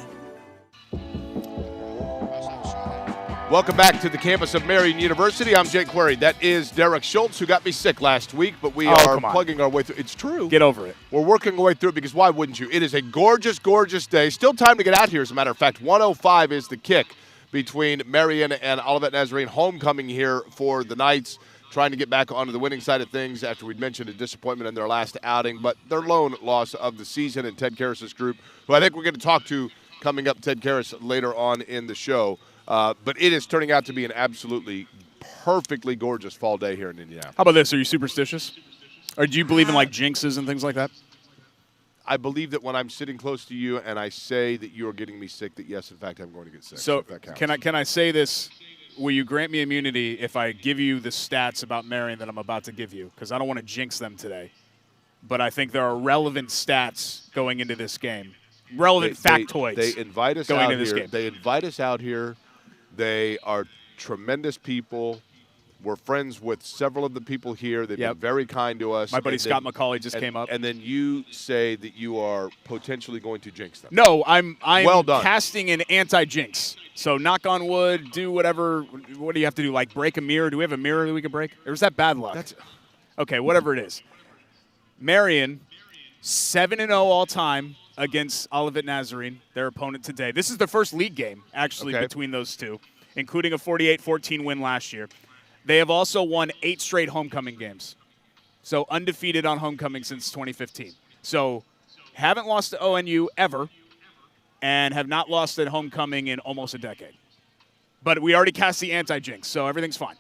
Welcome back to the campus of Marian University. I'm Jake Query. That is Derek Schultz, who got me sick last week, but we are plugging our way through. It's true. Get over it. We're working our way through it because why wouldn't you? It is a gorgeous, gorgeous day. Still time to get out here, as a matter of fact. 1:05 is the kick between Marian and Olivet Nazarene. Homecoming here for the Knights, trying to get back onto the winning side of things after we'd mentioned a disappointment in their last outing, but their lone loss of the season, and Ted Karras' group, who I think we're going to talk to coming up, Ted Karras, later on in the show. But it is turning out to be an absolutely perfectly gorgeous fall day here in Indianapolis. How about this? Are you superstitious? Or do you believe in like jinxes and things like that? I believe that when I'm sitting close to you and I say that you are getting me sick, that yes, in fact, I'm going to get sick. So if that counts. can I say this? Will you grant me immunity if I give you the stats about Marian that I'm about to give you? Because I don't want to jinx them today. But I think there are relevant stats going into this game. Relevant factoids. They invite us going out into this here. game. They invite us out here. They are tremendous people. We're friends with several of the people here. They've been very kind to us. My buddy Scott McCauley just came up. And then you say that you are potentially going to jinx them. No, I'm well done. Casting an anti-jinx. So knock on wood, do whatever. What do you have to do? Like break a mirror? Do we have a mirror that we can break? Or is that bad luck? Okay, whatever it is. Marian, 7-0 all time against Olivet Nazarene, their opponent today. This is the first league game, actually, between those two, including a 48-14 win last year. They have also won 8 straight homecoming games. So undefeated on homecoming since 2015. So haven't lost to ONU ever and have not lost at homecoming in almost a decade. But we already cast the anti-jinx, so everything's fine.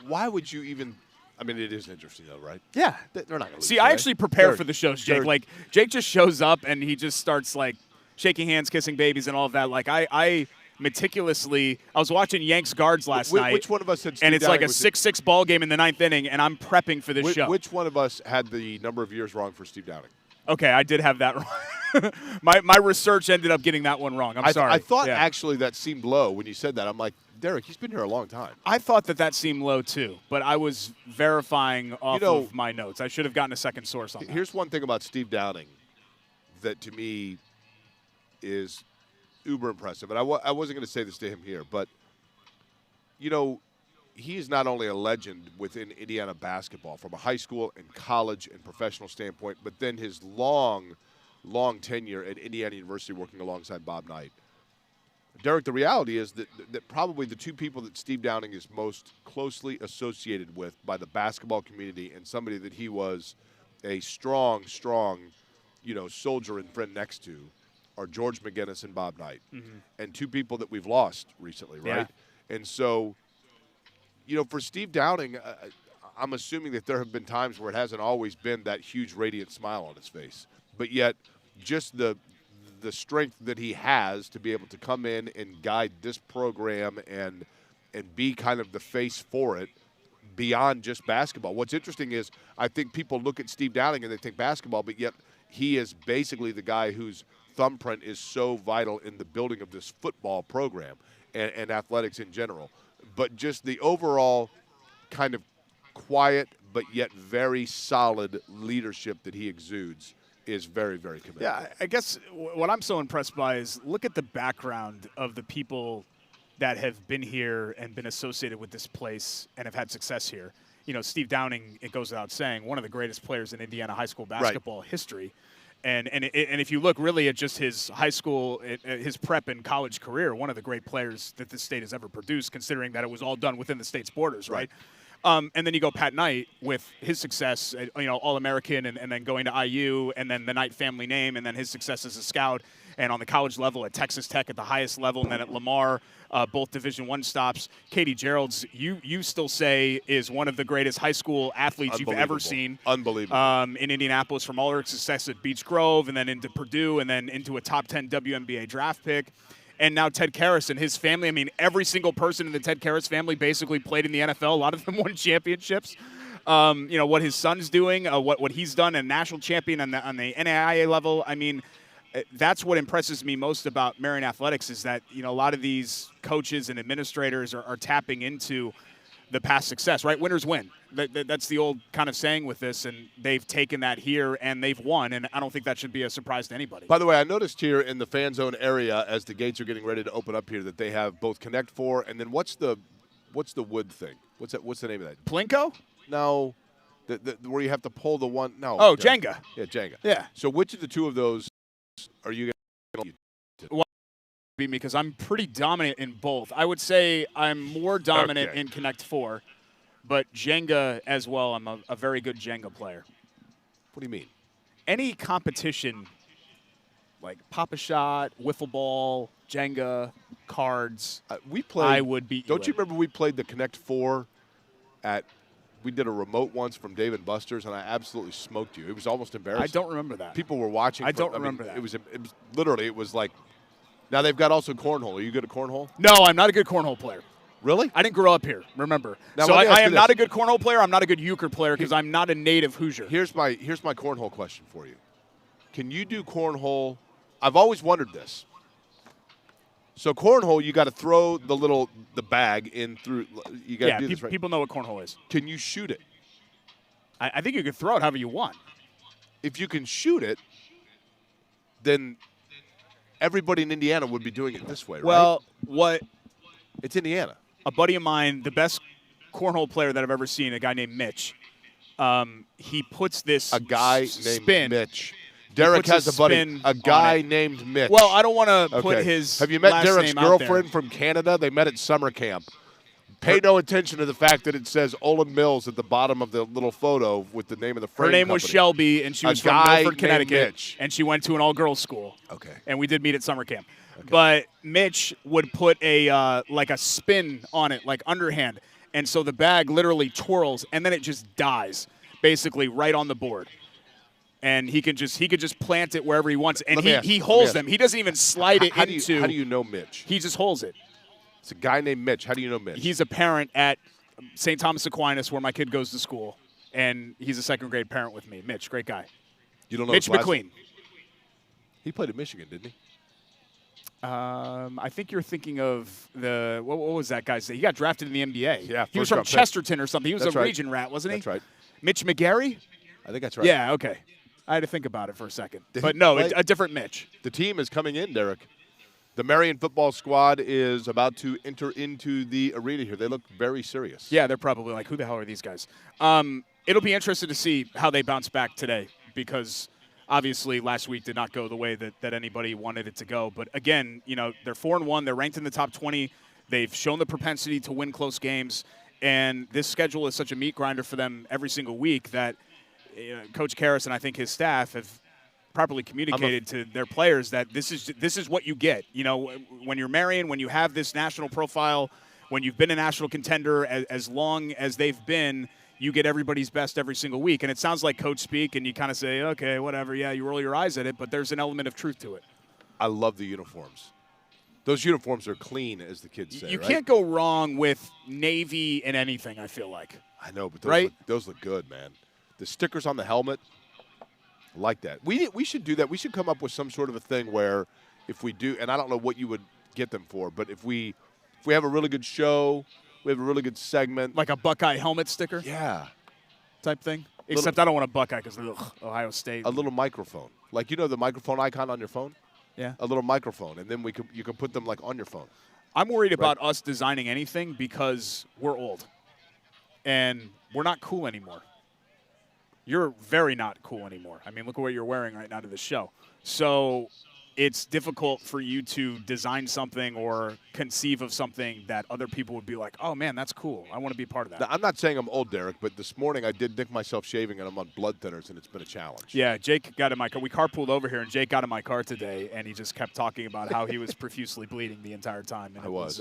Why would you even – I mean, it is interesting, though, right? Yeah. They're not going to lose. See, I actually prepare for the shows, Jake. Like, Jake just shows up and he just starts, like, shaking hands, kissing babies, and all of that. Like, I meticulously – I was watching Yanks Guards last night. Which one of us had Steve And it's Downing like a 6-6 ball game in the 9th inning, and I'm prepping for this show. Which one of us had the number of years wrong for Steve Downing? Okay, I did have that wrong. my research ended up getting that one wrong. I'm sorry. I thought actually that seemed low when you said that. I'm like, Derek, he's been here a long time. I thought that seemed low, too, but I was verifying off of my notes. I should have gotten a second source on that. Here's one thing about Steve Downing that, to me, is uber impressive. And I wasn't going to say this to him here, but, you know, he is not only a legend within Indiana basketball from a high school and college and professional standpoint, but then his long tenure at Indiana University working alongside Bob Knight. Derek, the reality is that probably the two people that Steve Downing is most closely associated with by the basketball community, and somebody that he was a strong, you know, soldier and friend next to, are George McGinnis and Bob Knight. Mm-hmm. And two people that we've lost recently, right? Yeah. And so, you know, for Steve Downing, I'm assuming that there have been times where it hasn't always been that huge radiant smile on his face. But yet, just the strength that he has to be able to come in and guide this program and be kind of the face for it beyond just basketball. What's interesting is I think people look at Steve Downing and they think basketball, but yet he is basically the guy whose thumbprint is so vital in the building of this football program and athletics in general. But just the overall kind of quiet but yet very solid leadership that he exudes is very, very commendable. Yeah, I guess what I'm so impressed by is look at the background of the people that have been here and been associated with this place and have had success here. You know, Steve Downing, it goes without saying, one of the greatest players in Indiana high school basketball history. And if you look really at just his high school, his prep and college career, one of the great players that this state has ever produced, considering that it was all done within the state's borders, right? And then you go Pat Knight with his success, All-American, and then going to IU, and then the Knight family name, and then his success as a scout, and on the college level at Texas Tech at the highest level, and then at Lamar, both Division I stops. Katie Gerald's, you still say, is one of the greatest high school athletes you've ever seen. Unbelievable. In Indianapolis, from all her success at Beech Grove, and then into Purdue, and then into a top 10 WNBA draft pick. And now Ted Karras and his family. I mean, every single person in the Ted Karras family basically played in the NFL. A lot of them won championships. What his son's doing, what he's done, a national champion on the NAIA level. I mean, that's what impresses me most about Marian Athletics is that, a lot of these coaches and administrators are tapping into the past success, right? Winners win. That's the old kind of saying with this, and they've taken that here and they've won, and I don't think that should be a surprise to anybody. By the way, I noticed here in the fan zone area as the gates are getting ready to open up here that they have both Connect 4 and then what's the wood thing? What's the name of that? Plinko? No. Where you have to pull the one. No. Oh, Jenga. Yeah, Jenga. Yeah. So which of the two of those are you going to be me because I'm pretty dominant in both. I would say I'm more dominant in Connect 4, but Jenga as well. I'm a very good Jenga player. What do you mean? Any competition like Pop-A-Shot, Wiffle Ball, Jenga, cards, we played. I would beat you. Don't you remember we played the Connect 4 at – we did a remote once from Dave & Buster's, and I absolutely smoked you. It was almost embarrassing. I don't remember that. People were watching. I don't remember that. It was literally, it was like – now they've got also cornhole. Are you good at cornhole? No, I'm not a good cornhole player. Really? I didn't grow up here, remember. Now, so I am not a good cornhole player. I'm not a good euchre player because I'm not a native Hoosier. Here's my cornhole question for you. Can you do cornhole? I've always wondered this. So cornhole, you got to throw the bag in through. You got to do this, right? People know what cornhole is. Can you shoot it? I think you can throw it however you want. If you can shoot it, then everybody in Indiana would be doing it this way, right? Well, what? It's Indiana. A buddy of mine, the best cornhole player that I've ever seen, a guy named Mitch. He puts this named Mitch. Derek has a buddy, a guy named Mitch. Well, I don't want to put his Have you met last Derek's name out girlfriend there. from Canada? They met at summer camp. Pay no attention to the fact that it says Olin Mills at the bottom of the little photo with the name of the frame Her name was company. Shelby, and she was from Milford, Connecticut, and she went to an all-girls school. Okay. And we did meet at summer camp. Okay. But Mitch would put a like a spin on it, like underhand, and so the bag literally twirls, and then it just dies, basically right on the board. And he could just plant it wherever he wants, and he holds them. He doesn't even slide it into. How do you know Mitch? He just holds it. It's a guy named Mitch. How do you know Mitch? He's a parent at St. Thomas Aquinas, where my kid goes to school, and he's a second-grade parent with me. Mitch, great guy. You don't know Mitch McQueen. He played at Michigan, didn't he? I think you're thinking of the what was that guy's name? He got drafted in the NBA. Yeah, he was from Chesterton or something. He was That's a right. region rat, wasn't he? That's right. Mitch McGarry? I think that's right. Yeah, okay. I had to think about it for a second. But no, a different Mitch. The team is coming in, Derek. The Marian football squad is about to enter into the arena here. They look very serious. Yeah, they're probably like, who the hell are these guys? It'll be interesting to see how they bounce back today because obviously last week did not go the way that anybody wanted it to go. But again, they're 4-1. They're ranked in the top 20. They've shown the propensity to win close games. And this schedule is such a meat grinder for them every single week that Coach Karras and I think his staff have properly communicated to their players that this is what you get. When you're Marian, when you have this national profile, when you've been a national contender as long as they've been, you get everybody's best every single week. And it sounds like coach speak, and you kind of say, okay, whatever, yeah, you roll your eyes at it, but there's an element of truth to it. I love the uniforms. Those uniforms are clean, as the kids say. You right? can't go wrong with Navy and anything, I feel like. I know, but those look good, man. The stickers on the helmet, I like that. We should do that. We should come up with some sort of a thing where if we do, and I don't know what you would get them for, but if we have a really good show, we have a really good segment. Like a Buckeye helmet sticker? Yeah. Type thing? Except I don't want a Buckeye because Ohio State. A little microphone. Like, the microphone icon on your phone? Yeah. A little microphone, and then you can put them, like, on your phone. I'm worried about us designing anything because we're old. And we're not cool anymore. you're very not cool anymore. I mean, look at what you're wearing right now to the show. So it's difficult for you to design something or conceive of something that other people would be like, oh, man, that's cool. I want to be part of that. Now, I'm not saying I'm old, Derek, but this morning I did nick myself shaving, and I'm on blood thinners, and it's been a challenge. Yeah, Jake got in my car. We carpooled over here, and Jake got in my car today, and he just kept talking about how he was profusely bleeding the entire time. And it was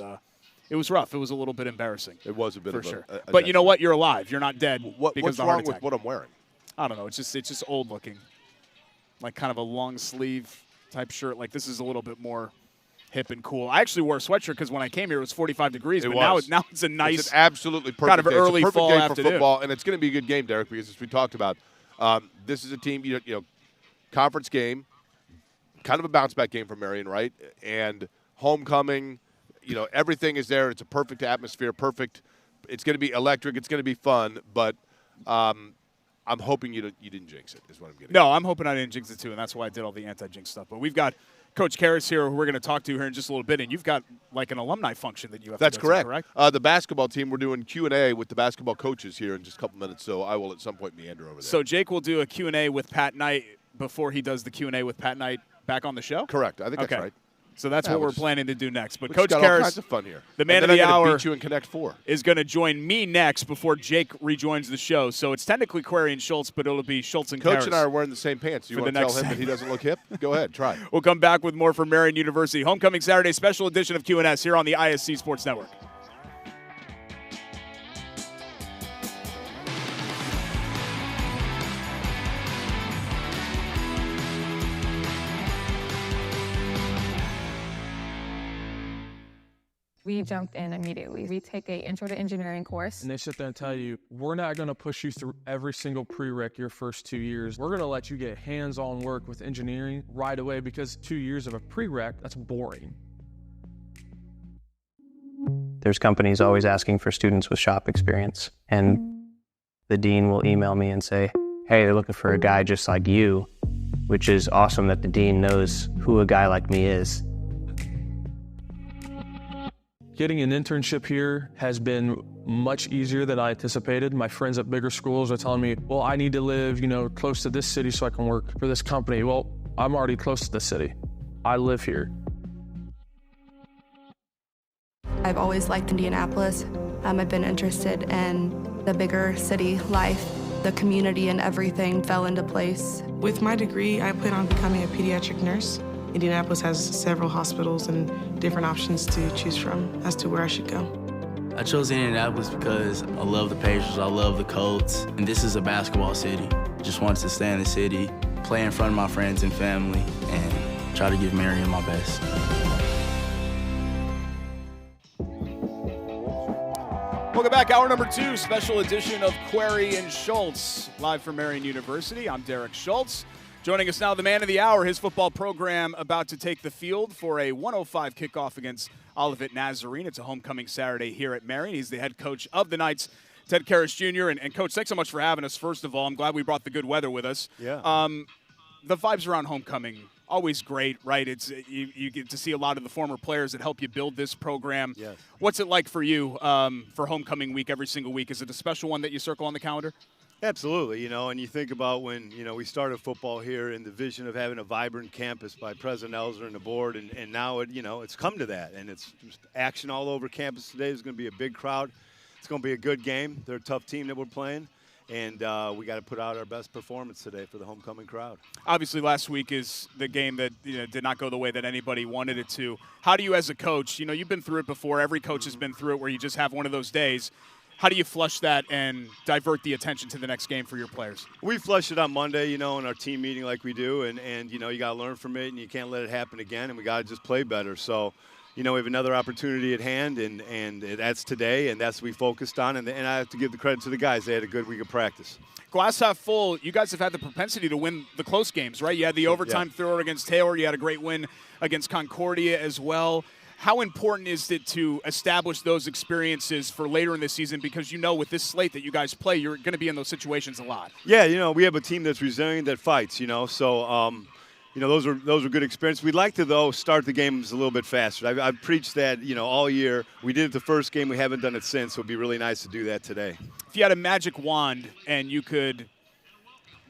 rough. It was a little bit embarrassing. It was a bit for of sure. a But you know what? You're alive. You're not dead. What's wrong with what I'm wearing? I don't know. It's just old looking, like kind of a long sleeve type shirt. Like this is a little bit more hip and cool. I actually wore a sweatshirt because when I came here it was 45 degrees. But now it's a nice, it's an absolutely perfect kind of day. early it's a perfect fall day afternoon for football, and it's going to be a good game, Derek, because as we talked about, this is a team, you know, conference game, kind of a bounce back game for Marian, right? And homecoming, you know, everything is there. It's a perfect atmosphere, perfect. It's going to be electric. It's going to be fun, but. I'm hoping you didn't jinx it, is what I'm getting. No, I'm hoping I didn't jinx it, too, and that's why I did all the anti-jinx stuff. But we've got Coach Karras here, who we're going to talk to here in just a little bit, and you've got, like, an alumni function that you have That's to go to, correct. correct? The basketball team, we're doing Q&A with the basketball coaches here in just a couple minutes, so I will at some point meander over there. So Jake will do a Q&A with Pat Knight before he does the Q&A with Pat Knight back on the show? Correct. I think that's right. So that's what we're planning to do next. But we Coach got all Karras, kinds of fun here. The man of the hour, beat you in Connect 4. Is going to join me next before Jake rejoins the show. So it's technically Query and Schultz, but it'll be Schultz and Coach Karras. and I are wearing the same pants. You want to tell him that he doesn't look hip? Go ahead, try. We'll come back with more from Marian University. Homecoming Saturday special edition of Q&S here on the ISC Sports Network. We jumped in immediately. We take a intro to engineering course. And they sit there and tell you, we're not going to push you through every single prereq your first 2 years. We're going to let you get hands-on work with engineering right away because 2 years of a prereq, that's boring. There's companies always asking for students with shop experience. And the dean will email me and say, hey, they're looking for a guy just like you, which is awesome that the dean knows who a guy like me is. Getting an internship here has been much easier than I anticipated. My friends at bigger schools are telling me, well, I need to live, close to this city so I can work for this company. Well, I'm already close to the city. I live here. I've always liked Indianapolis. I've been interested in the bigger city life. The community and everything fell into place. With my degree, I plan on becoming a pediatric nurse. Indianapolis has several hospitals and different options to choose from as to where I should go. I chose Indianapolis because I love the Pacers, I love the Colts, and this is a basketball city. Just wanted to stay in the city, play in front of my friends and family, and try to give Marian my best. Welcome back, hour number 2, special edition of Query and Schultz, live from Marian University. I'm Derek Schultz. Joining us now, the man of the hour, his football program about to take the field for a 1:05 kickoff against Olivet Nazarene. It's a homecoming Saturday here at Marian. He's the head coach of the Knights, Ted Karras Jr. And Coach, thanks so much for having us, first of all. I'm glad we brought the good weather with us. Yeah. The vibes around homecoming, always great, right? It's you get to see a lot of the former players that help you build this program. Yes. What's it like for you for homecoming week every single week? Is it a special one that you circle on the calendar? Absolutely, and you think about when, we started football here and the vision of having a vibrant campus by President Elsner and the board, and now it's come to that, and it's just action all over campus today. There's going to be a big crowd. It's going to be a good game. They're a tough team that we're playing, and we got to put out our best performance today for the homecoming crowd. Obviously, last week is the game that did not go the way that anybody wanted it to. How do you, as a coach, you've been through it before. Every coach has been through it where you just have one of those days. How do you flush that and divert the attention to the next game for your players? We flush it on Monday, in our team meeting like we do, and you got to learn from it, and you can't let it happen again, and we got to just play better. So, we have another opportunity at hand, and that's today, and that's what we focused on, and I have to give the credit to the guys. They had a good week of practice. Glass half full, you guys have had the propensity to win the close games, right? You had the overtime thrower against Taylor. You had a great win against Concordia as well. How important is it to establish those experiences for later in the season? Because with this slate that you guys play, you're going to be in those situations a lot. Yeah, we have a team that's resilient, that fights, so those are good experiences. We'd like to, though, start the games a little bit faster. I've preached that, all year. We did it the first game. We haven't done it since, so it would be really nice to do that today. If you had a magic wand and you could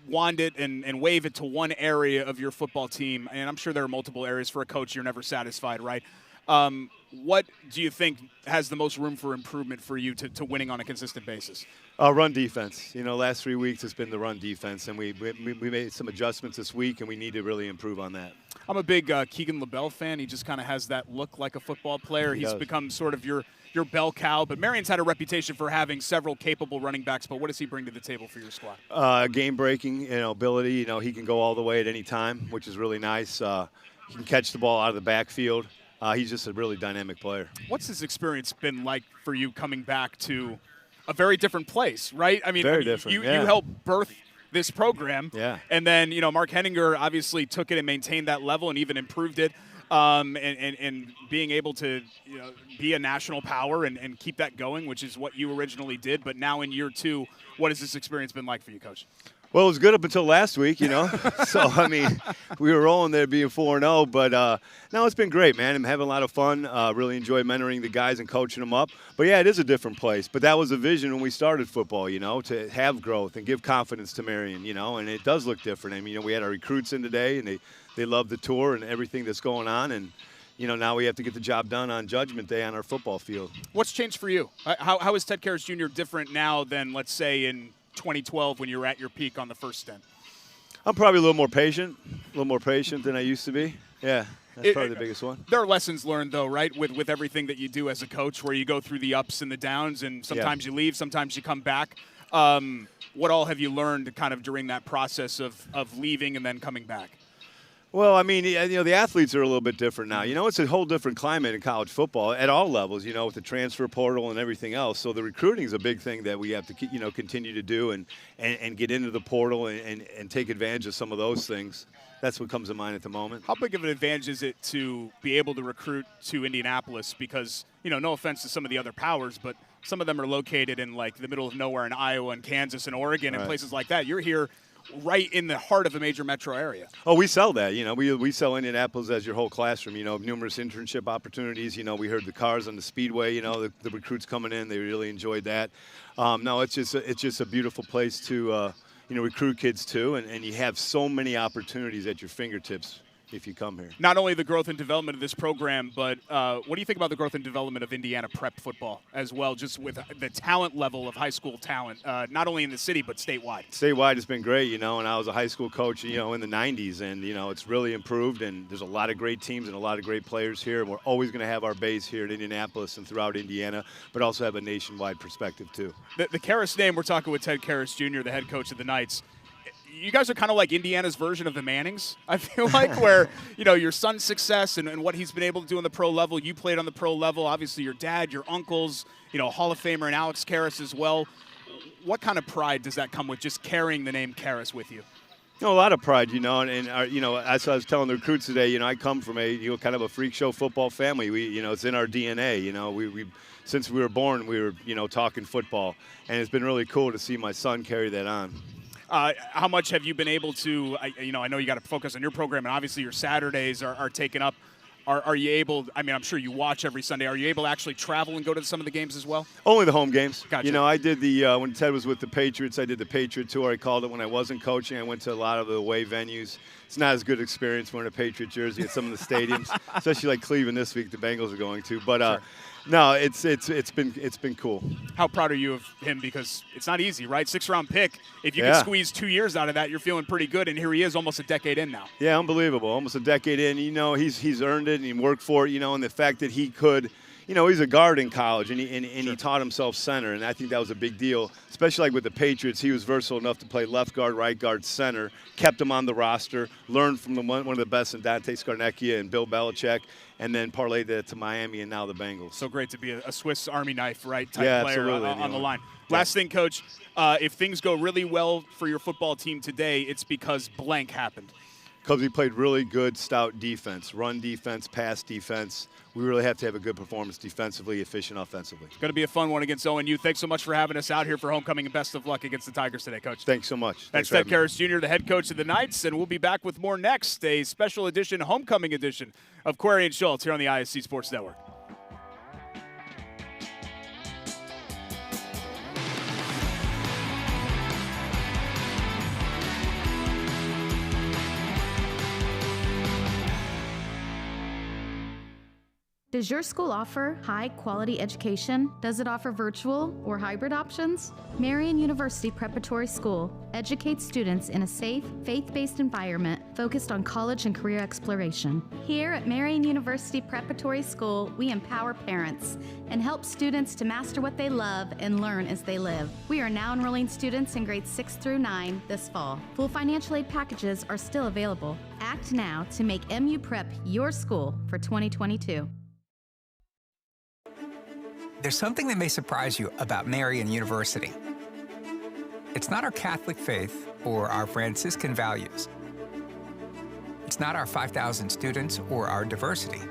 wand it and wave it to one area of your football team, and I'm sure there are multiple areas for a coach, you're never satisfied, right? What do you think has the most room for improvement for you to winning on a consistent basis? Run defense. Last 3 weeks it's been the run defense, and we made some adjustments this week, and we need to really improve on that. I'm a big Keegan LaBelle fan. He just kind of has that look like a football player. He's become sort of your bell cow, but Marion's had a reputation for having several capable running backs, but what does he bring to the table for your squad? Game-breaking, ability. He can go all the way at any time, which is really nice. He can catch the ball out of the backfield. He's just a really dynamic player. What's his experience been like for you coming back to a very different place, right? I mean, very different. You helped birth this program. Yeah. And then, Mark Henninger obviously took it and maintained that level and even improved it. And being able to be a national power and keep that going, which is what you originally did. But now in year 2, what has this experience been like for you, Coach? Well, it was good up until last week, So, I mean, we were rolling there being 4-0. But no, it's been great, man. I'm having a lot of fun. Really enjoy mentoring the guys and coaching them up. But, yeah, it is a different place. But that was the vision when we started football, to have growth and give confidence to Marian, And it does look different. I mean, we had our recruits in today, and they love the tour and everything that's going on. And, now we have to get the job done on Judgment Day on our football field. What's changed for you? How is Ted Karras Jr. different now than, let's say, in 2012 when you were at your peak on the first stint? I'm probably a little more patient than I used to be. Yeah, that's probably the biggest one. There are lessons learned, though, right, with everything that you do as a coach, where you go through the ups and the downs, and sometimes you leave, sometimes you come back. What all have you learned kind of during that process of leaving and then coming back? Well, I mean, the athletes are a little bit different now. It's a whole different climate in college football at all levels, with the transfer portal and everything else. So the recruiting is a big thing that we have to, continue to do and get into the portal and take advantage of some of those things. That's what comes to mind at the moment. How big of an advantage is it to be able to recruit to Indianapolis? Because, no offense to some of the other powers, but some of them are located in, like, the middle of nowhere in Iowa and Kansas and Oregon and places like that. You're here right in the heart of a major metro area. Oh, we sell that. We sell Indianapolis as your whole classroom. Numerous internship opportunities. We heard the cars on the Speedway. The recruits coming in, they really enjoyed that. No, it's just a beautiful place to recruit kids to, and you have so many opportunities at your fingertips if you come here. Not only the growth and development of this program, but what do you think about the growth and development of Indiana prep football as well, just with the talent level of high school talent, not only in the city but statewide? Statewide has been great, and I was a high school coach, in the 90s, and, it's really improved, and there's a lot of great teams and a lot of great players here, and we're always going to have our base here at Indianapolis and throughout Indiana, but also have a nationwide perspective too. The Karras name, we're talking with Ted Karras Jr., the head coach of the Knights. You guys are kind of like Indiana's version of the Mannings, I feel like, where, your son's success and what he's been able to do on the pro level. You played on the pro level. Obviously, your dad, your uncles, Hall of Famer and Alex Karras as well. What kind of pride does that come with, just carrying the name Karras with you? A lot of pride, and as I was telling the recruits today, I come from a, kind of a freak show football family. We, it's in our DNA, we since we were born, we were, talking football. And it's been really cool to see my son carry that on. How much have you been able to, I know you got to focus on your program, and obviously your Saturdays are taken up. Are you able, I'm sure you watch every Sunday. Are you able to actually travel and go to some of the games as well? Only the home games. Gotcha. I did when Ted was with the Patriots, I did the Patriot Tour. I called it when I wasn't coaching. I went to a lot of the away venues. It's not as good experience wearing a Patriot jersey at some of the stadiums, especially like Cleveland this week the Bengals are going to. But sure. No, it's been cool. How proud are you of him? Because it's not easy, right? 6th-round pick. If you can squeeze 2 years out of that, you're feeling pretty good. And here he is, almost a decade in now. Yeah, unbelievable. Almost a decade in. He's earned it and he worked for it. And the fact that he could. He's a guard in college, and he taught himself center, and I think that was a big deal, especially like with the Patriots. He was versatile enough to play left guard, right guard, center, kept him on the roster, learned from one of the best in Dante Scarnecchia and Bill Belichick, and then parlayed that to Miami and now the Bengals. So great to be a Swiss Army knife, right, type player on the line. Yeah. Last thing, Coach, if things go really well for your football team today, it's because blank happened. Because we played really good, stout defense, run defense, pass defense. We really have to have a good performance defensively, efficient offensively. It's going to be a fun one against ONU. Thanks so much for having us out here for homecoming, and best of luck against the Tigers today, Coach. Thanks so much. That's Ted Karras Jr., the head coach of the Knights, and we'll be back with more next, a special edition, homecoming edition of Query and Schultz here on the ISC Sports Network. Does your school offer high-quality education? Does it offer virtual or hybrid options? Marian University Preparatory School educates students in a safe, faith-based environment focused on college and career exploration. Here at Marian University Preparatory School, we empower parents and help students to master what they love and learn as they live. We are now enrolling students in grades 6 through 9 this fall. Full financial aid packages are still available. Act now to make MU Prep your school for 2022. There's something that may surprise you about Marian University. It's not our Catholic faith or our Franciscan values. It's not our 5,000 students or our diversity.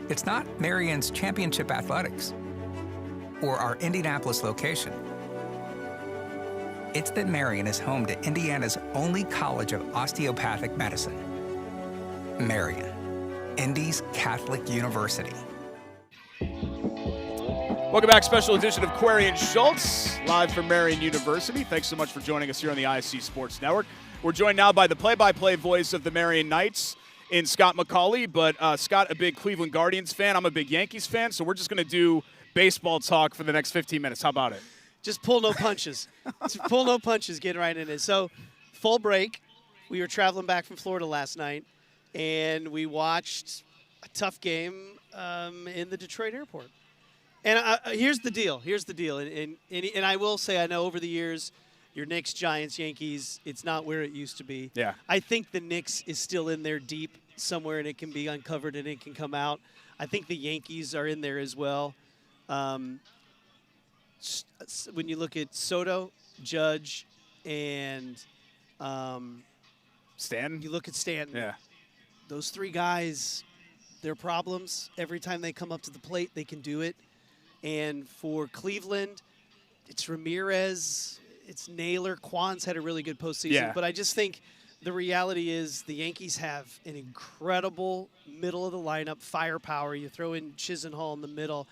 It's not Marian's championship athletics or our Indianapolis location. It's that Marian is home to Indiana's only college of osteopathic medicine. Marian, Indy's Catholic University. Welcome back, special edition of Query and Schultz, live from Marian University. Thanks so much for joining us here on the ISC Sports Network. We're joined now by the play-by-play voice of the Marian Knights in Scott McCauley, but Scott, a big Cleveland Guardians fan. I'm a big Yankees fan, so we're just going to do baseball talk for the next 15 minutes. How about it? Just pull no punches. Just pull no punches, getting right in it. So, full break. We were traveling back from Florida last night, and we watched a tough game in the Detroit airport. And here's the deal. And I will say, I know over the years, your Knicks, Giants, Yankees, it's not where it used to be. Yeah. I think the Knicks is still in there deep somewhere, and it can be uncovered and it can come out. I think the Yankees are in there as well. When you look at Soto, Judge, and Stanton. You look at Stanton. Yeah. Those three guys, their problems, every time they come up to the plate, they can do it. And for Cleveland, it's Ramirez, it's Naylor. Kwan's had a really good postseason. Yeah. But I just think the reality is the Yankees have an incredible middle of the lineup, firepower. You throw in Chisenhall in the middle,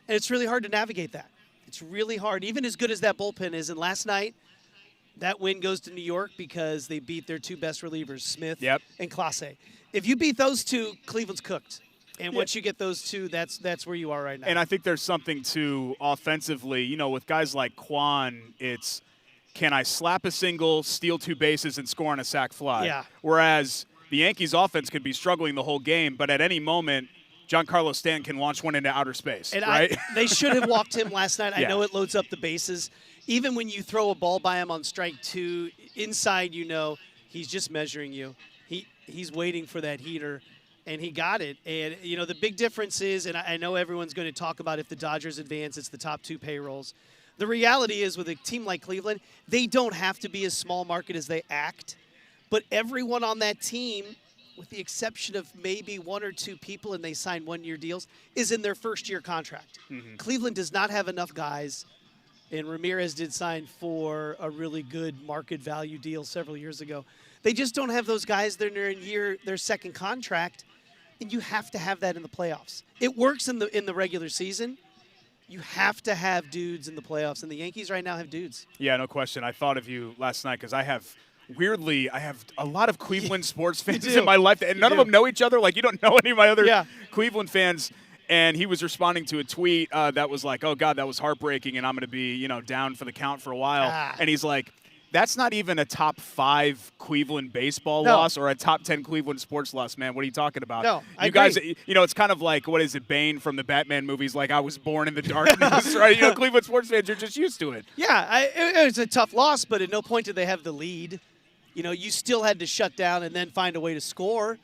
and it's really hard to navigate that. It's really hard, even as good as that bullpen is. And last night, that win goes to New York because they beat their two best relievers, Smith and Clase. If you beat those two, Cleveland's cooked. And once you get those two, that's where you are right now. And I think there's something to offensively, you know, with guys like Kwan, it's can I slap a single, steal two bases, and score on a sac fly? Yeah. Whereas the Yankees offense could be struggling the whole game, but at any moment, Giancarlo Stanton can launch one into outer space, and right? They should have walked him last night. Yeah. I know it loads up the bases. Even when you throw a ball by him on strike two, inside you know he's just measuring you. He's waiting for that heater. And he got it. And, you know, the big difference is, and I know everyone's going to talk about if the Dodgers advance, it's the top two payrolls. The reality is with a team like Cleveland, they don't have to be as small market as they act. But everyone on that team, with the exception of maybe one or two people, and they sign one-year deals, is in their first-year contract. Mm-hmm. Cleveland does not have enough guys. And Ramirez did sign for a really good market value deal several years ago. They just don't have those guys. They're in their second contract. And you have to have that in the playoffs. It works in the regular season. You have to have dudes in the playoffs, and the Yankees right now have dudes. Yeah, no question. I thought of you last night because I have a lot of Cleveland sports fans in my life, and none of them know each other. Like, you don't know any of my other Cleveland fans. And he was responding to a tweet that was like, oh, God, that was heartbreaking, and I'm going to be, you know, down for the count for a while. And he's like, that's not even a top 5 Cleveland baseball loss or a top 10 Cleveland sports loss, man. What are you talking about? No, I agree. Guys, you know, it's kind of like, what is it, Bane from the Batman movies, like I was born in the darkness, right? You know, Cleveland sports fans are just used to it. Yeah, it was a tough loss, but at no point did they have the lead. You know, you still had to shut down and then find a way to score.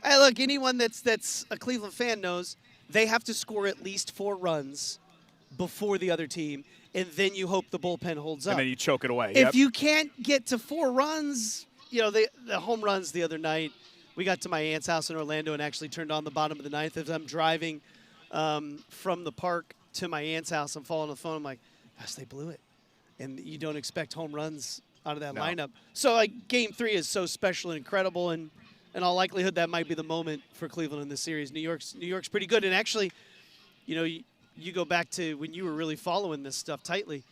Hey, look, anyone that's a Cleveland fan knows they have to score at least 4 runs before the other team, and then you hope the bullpen holds up. And then you choke it away. If you can't get to 4 runs, you know, the home runs the other night, we got to my aunt's house in Orlando and actually turned on the bottom of the 9th. As I'm driving from the park to my aunt's house, I'm falling on the phone. I'm like, gosh, they blew it. And you don't expect home runs out of that lineup. So, like, Game 3 is so special and incredible, and in all likelihood, that might be the moment for Cleveland in this series. New York's pretty good. And actually, you know, you go back to when you were really following this stuff tightly,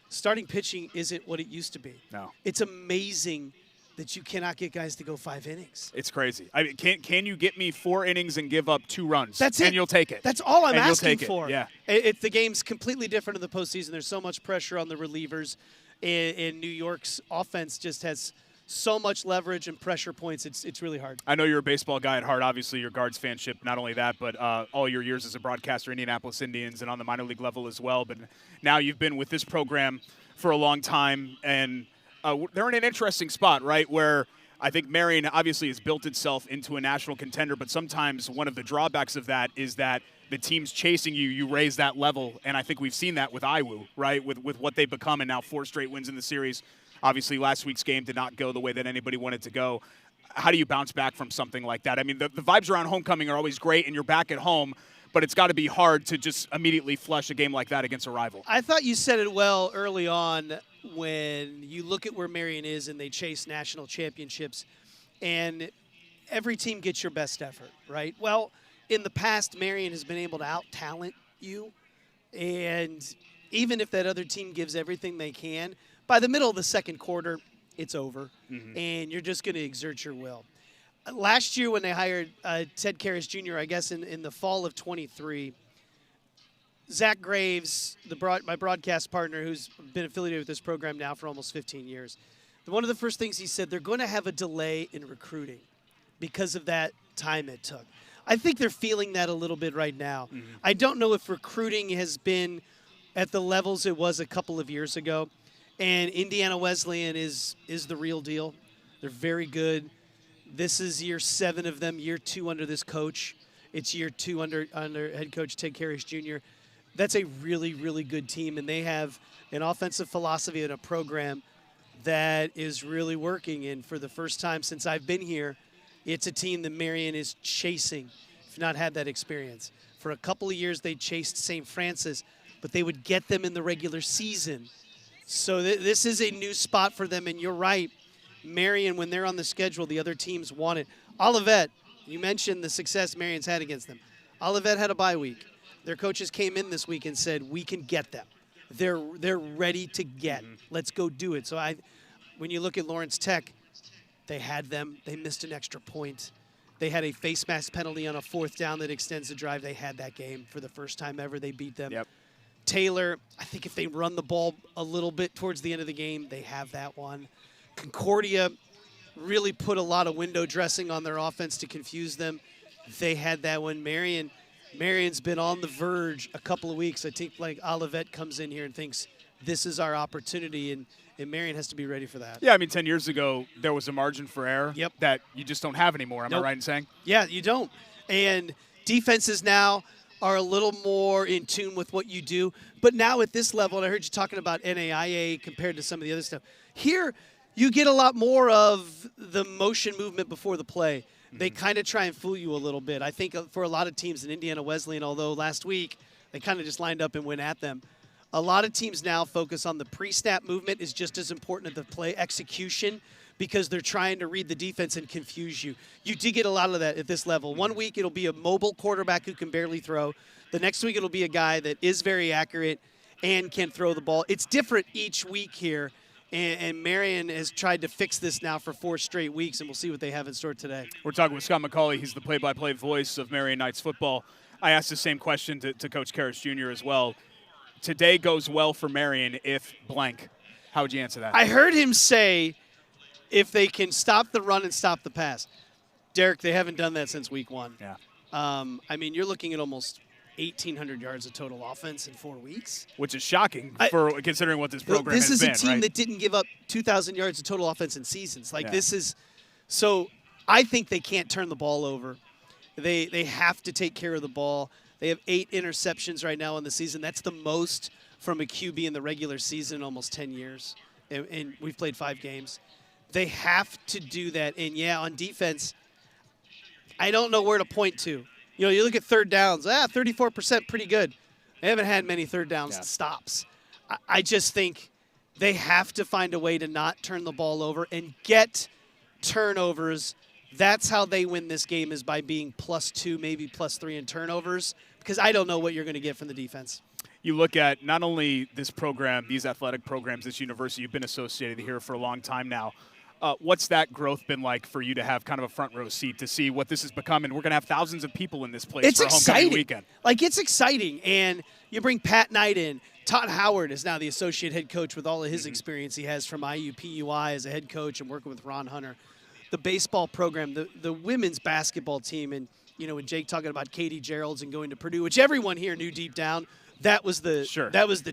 starting pitching isn't what it used to be. No. It's amazing that you cannot get guys to go 5 innings. It's crazy. I mean, can you get me 4 innings and give up 2 runs? That's it. And you'll take it. That's all I'm and asking you'll take for. It. Yeah. The game's completely different in the postseason. There's so much pressure on the relievers. And New York's offense just has so much leverage and pressure points. It's really hard. I know you're a baseball guy at heart. Obviously, your Guards fanship, not only that, but all your years as a broadcaster, Indianapolis Indians, and on the minor league level as well. But now you've been with this program for a long time, and they're in an interesting spot, right, where I think Marian obviously has built itself into a national contender, but sometimes one of the drawbacks of that is that the teams chasing you raise that level, and I think we've seen that with IWU, right, with what they've become, and now 4 straight wins in the series. Obviously, last week's game did not go the way that anybody wanted to go. How do you bounce back from something like that? I mean, the vibes around homecoming are always great, and you're back at home, but it's got to be hard to just immediately flush a game like that against a rival. I thought you said it well early on when you look at where Marian is and they chase national championships, and every team gets your best effort, right? Well, in the past, Marian has been able to out-talent you, and even if that other team gives everything they can, by the middle of the second quarter, it's over, and you're just going to exert your will. Last year when they hired Ted Karras Jr., I guess in the fall of 23, Zach Graves, my broadcast partner who's been affiliated with this program now for almost 15 years, one of the first things he said, they're going to have a delay in recruiting because of that time it took. I think they're feeling that a little bit right now. I don't know if recruiting has been at the levels it was a couple of years ago. And Indiana Wesleyan is the real deal. They're very good. This is year 7 of them, year 2 under this coach. It's year 2 under head coach Ted Karras Jr. That's a really, really good team, and they have an offensive philosophy and a program that is really working. And for the first time since I've been here, it's a team that Marian is chasing, if not had that experience. For a couple of years, they chased St. Francis, but they would get them in the regular season. So this is a new spot for them, and you're right. Marian, when they're on the schedule, the other teams want it. Olivet, you mentioned the success Marian's had against them. Olivet had a bye week. Their coaches came in this week and said, we can get them. They're ready to get. Let's go do it. So when you look at Lawrence Tech, they had them. They missed an extra point. They had a face mask penalty on a 4th down that extends the drive. They had that game for the first time ever. They beat them. Yep. Taylor, I think if they run the ball a little bit towards the end of the game, they have that one. Concordia really put a lot of window dressing on their offense to confuse them. They had that one. Marian's been on the verge a couple of weeks. I think like Olivet comes in here and thinks this is our opportunity, and Marian has to be ready for that. Yeah, I mean, 10 years ago, there was a margin for error that you just don't have anymore. Am I right in saying? Yeah, you don't. And defenses now are a little more in tune with what you do. But now at this level, and I heard you talking about NAIA compared to some of the other stuff, here you get a lot more of the motion movement before the play. They kind of try and fool you a little bit. I think for a lot of teams in Indiana Wesleyan, although last week they kind of just lined up and went at them, a lot of teams now focus on the pre-snap movement is just as important as the play execution because they're trying to read the defense and confuse you. You do get a lot of that at this level. One week it'll be a mobile quarterback who can barely throw. The next week it'll be a guy that is very accurate and can throw the ball. It's different each week here, and Marian has tried to fix this now for 4 straight weeks, and we'll see what they have in store today. We're talking with Scott McCauley. He's the play-by-play voice of Marian Knights football. I asked the same question to Coach Karras Jr. as well. Today goes well for Marian if blank. How would you answer that? I heard him say if they can stop the run and stop the pass. Derek, they haven't done that since week 1. Yeah. I mean, you're looking at almost 1,800 yards of total offense in 4 weeks. Which is shocking for considering what this program has been. This is a team right? that didn't give up 2,000 yards of total offense in seasons. Like, Yeah. this is – so I think they can't turn the ball over. They have to take care of the ball. They have 8 interceptions right now in the season. That's the most from a QB in the regular season in almost 10 years. And we've played 5 games. They have to do that. And, yeah, on defense, I don't know where to point to. You know, you look at third downs, 34%, pretty good. They haven't had many third downs and stops. I just think they have to find a way to not turn the ball over and get turnovers. That's how they win this game, is by being +2, maybe +3 in turnovers, because I don't know what you're going to get from the defense. You look at not only this program, these athletic programs, this university, you've been associated here for a long time now. What's that growth been like for you to have kind of a front row seat to see what this has become? And we're going to have thousands of people in this place for homecoming weekend. Like, it's exciting. And you bring Pat Knight in. Todd Howard is now the associate head coach with all of his experience he has from IUPUI as a head coach and working with Ron Hunter. The baseball program, the women's basketball team, and, you know, when Jake talking about Katie Gerald's and going to Purdue, which everyone here knew deep down, that was the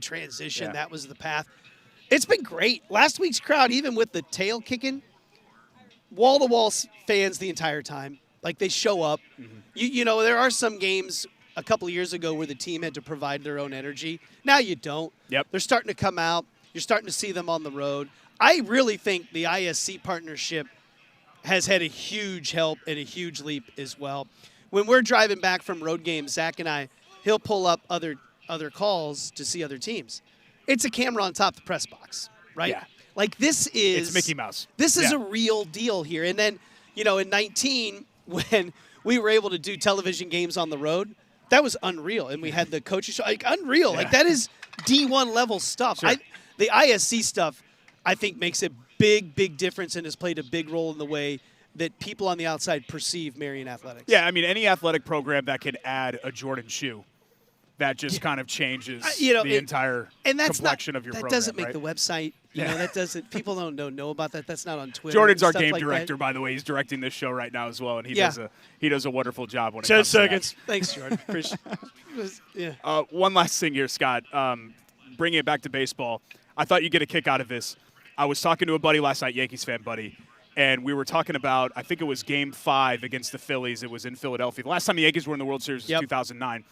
transition. Yeah. That was the path. It's been great. Last week's crowd, even with the tail kicking, wall-to-wall fans the entire time. Like, they show up. You know, there are some games a couple of years ago where the team had to provide their own energy. Now you don't. Yep. They're starting to come out. You're starting to see them on the road. I really think the ISC partnership has had a huge help and a huge leap as well. When we're driving back from road games, Zach and I, he'll pull up other calls to see other teams. It's a camera on top of the press box, right? Yeah. Like, this is... It's Mickey Mouse. This is a real deal here. And then, you know, in 19, when we were able to do television games on the road, that was unreal. And we had the coaches show, like, unreal. Like, that is D1 level stuff. Sure. The ISC stuff, I think, makes a big, big difference and has played a big role in the way that people on the outside perceive Marian athletics. Yeah, I mean, any athletic program that can add a Jordan shoe, that just kind of changes the entire complexion of your program. That doesn't make right? the website. You know, that doesn't. People don't know about that. That's not on Twitter. Jordan's our stuff game like director, that. by the way. He's directing this show right now as well, and he does a wonderful job when it 10 comes seconds. to that. Thanks, Jordan. Appreciate it. Yeah. One last thing here, Scott. Bringing it back to baseball, I thought you'd get a kick out of this. I was talking to a buddy last night, Yankees fan buddy, and we were talking about, I think it was Game 5 against the Phillies. It was in Philadelphia. The last time the Yankees were in the World Series was 2009.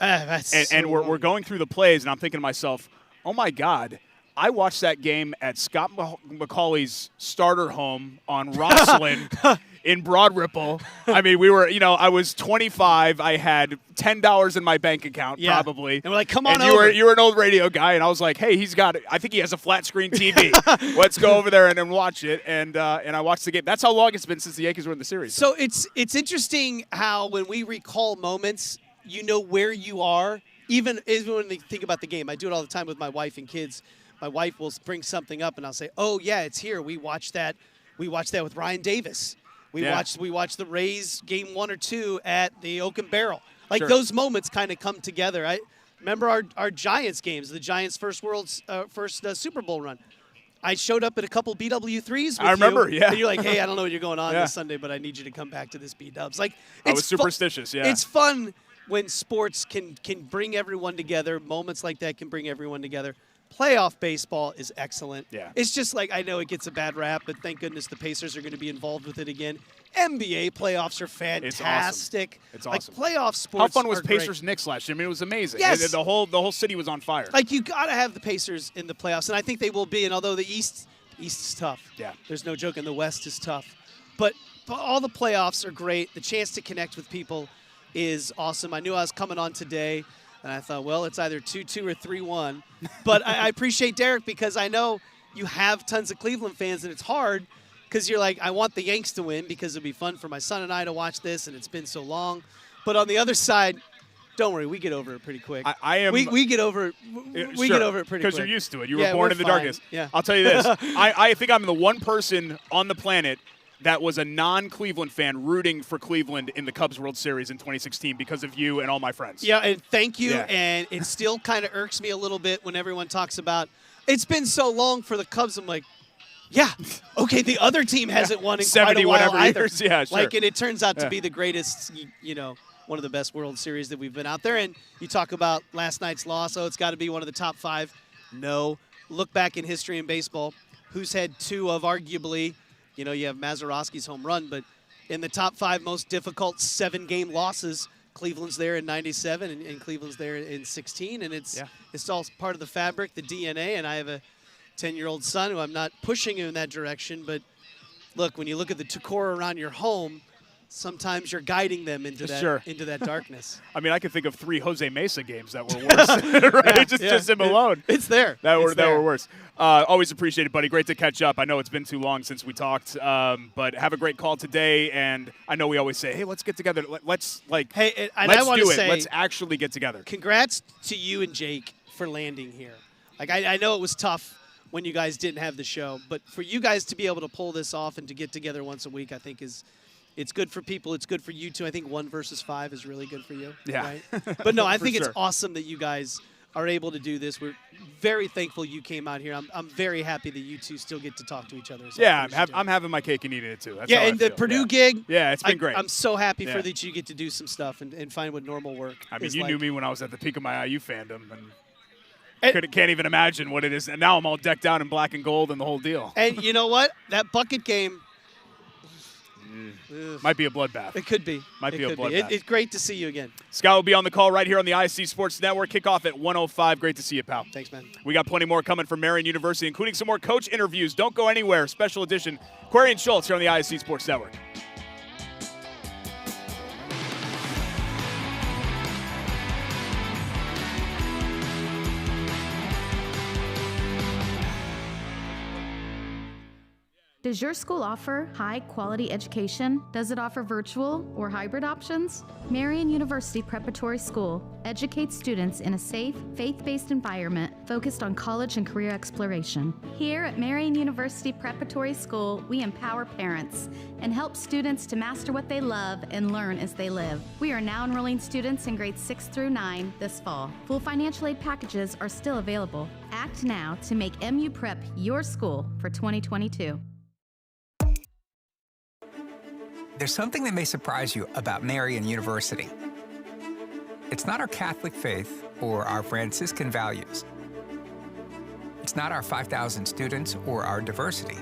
And we're going through the plays, and I'm thinking to myself, oh, my God, I watched that game at Scott McCauley's starter home on Rosslyn in Broad Ripple. I mean, I was 25. I had $10 in my bank account, probably. And we're like, come on and over. You were an old radio guy, and I was like, hey, I think he has a flat screen TV. Let's go over there and watch it. And I watched the game. That's how long it's been since the Yankees were in the series. So it's interesting how when we recall moments, you know where you are, even when they think about the game. I do it all the time with my wife and kids. My wife will bring something up, and I'll say, oh, yeah, it's here. We watched that with Ryan Davis. We watched the Rays game 1 or 2 at the Oak and Barrel. Like, those moments kind of come together. I remember our Giants games, the Giants' first Super Bowl run. I showed up at a couple BW3s with I remember, you, and you're like, hey, I don't know what you're going on this Sunday, but I need you to come back to this B-Dubs. Like, I was superstitious, It's fun when sports can bring everyone together. Moments like that can bring everyone together. Playoff baseball is excellent. Yeah. It's just like, I know it gets a bad rap, but thank goodness the Pacers are going to be involved with it again. NBA playoffs are fantastic. It's awesome. Like, playoff sports How fun was are great. Pacers-Knicks last year? I mean, it was amazing. Yes. The whole city was on fire. Like, you got to have the Pacers in the playoffs, and I think they will be. And although the East is tough. Yeah. There's no joke, and the West is tough. But all the playoffs are great. The chance to connect with people is awesome. I knew I was coming on today, and I thought, well, it's either 2-2 or 3-1. But I appreciate Derek because I know you have tons of Cleveland fans, and it's hard because you're like, I want the Yanks to win because it would be fun for my son and I to watch this, and it's been so long. But on the other side, don't worry, we get over it pretty quick. We get over it. We get over it pretty quick. Because you're used to it. You were born in the darkness. Yeah. I'll tell you this. I think I'm the one person on the planet that was a non-Cleveland fan rooting for Cleveland in the Cubs World Series in 2016 because of you and all my friends. Yeah, and thank you. Yeah. And it still kind of irks me a little bit when everyone talks about, it's been so long for the Cubs. I'm like, yeah, okay, the other team hasn't won in 70 quite a while whatever either. years. Yeah, sure. Like, and it turns out to be the greatest, one of the best World Series that we've been out there. And you talk about last night's loss. Oh, it's got to be one of the top 5. No. Look back in history in baseball. Who's had 2 of arguably, you have Mazeroski's home run, but in the top 5 most difficult 7-game losses, Cleveland's there in 97 and Cleveland's there in 16. And it's all part of the fabric, the DNA. And I have a 10-year-old son who I'm not pushing him in that direction. But look, when you look at the decor around your home, sometimes you're guiding them into that darkness. I mean, I can think of 3 Jose Mesa games that were worse. Right? Just him alone. It's there. That were worse. Always appreciate it, buddy. Great to catch up. I know it's been too long since we talked, but have a great call today. And I know we always say, hey, let's get together. Let's do it. Let's actually get together. Congrats to you and Jake for landing here. Like, I know it was tough when you guys didn't have the show. But for you guys to be able to pull this off and to get together once a week, I think it's good for people. It's good for you too. I think 1 versus 5 is really good for you. Yeah. Right? But no, I think sure. it's awesome that you guys are able to do this. We're very thankful you came out here. I'm very happy that you two still get to talk to each other. So Yeah, I'm having my cake and eating it too. That's yeah, how and I the feel. Purdue gig. Yeah, it's been great. I'm so happy Yeah. for that you get to do some stuff and find what normal work I mean, is you like. knew me when I was at the peak of my IU fandom, and can't even imagine what it is. And now I'm all decked out in black and gold and the whole deal. And you know what? That bucket game might be a bloodbath. It could be. Might it be a could bloodbath. It's great to see you again. Scott will be on the call right here on the ISC Sports Network. Kickoff at 1:05. Great to see you, pal. Thanks, man. We got plenty more coming from Marian University, including some more coach interviews. Don't go anywhere. Special edition, Query and Schultz here on the ISC Sports Network. Does your school offer high-quality education? Does it offer virtual or hybrid options? Marian University Preparatory School educates students in a safe, faith-based environment focused on college and career exploration. Here at Marian University Preparatory School, we empower parents and help students to master what they love and learn as they live. We are now enrolling students in grades 6 through 9 this fall. Full financial aid packages are still available. Act now to make MU Prep your school for 2022. There's something that may surprise you about Marian University. It's not our Catholic faith or our Franciscan values. It's not our 5,000 students or our diversity.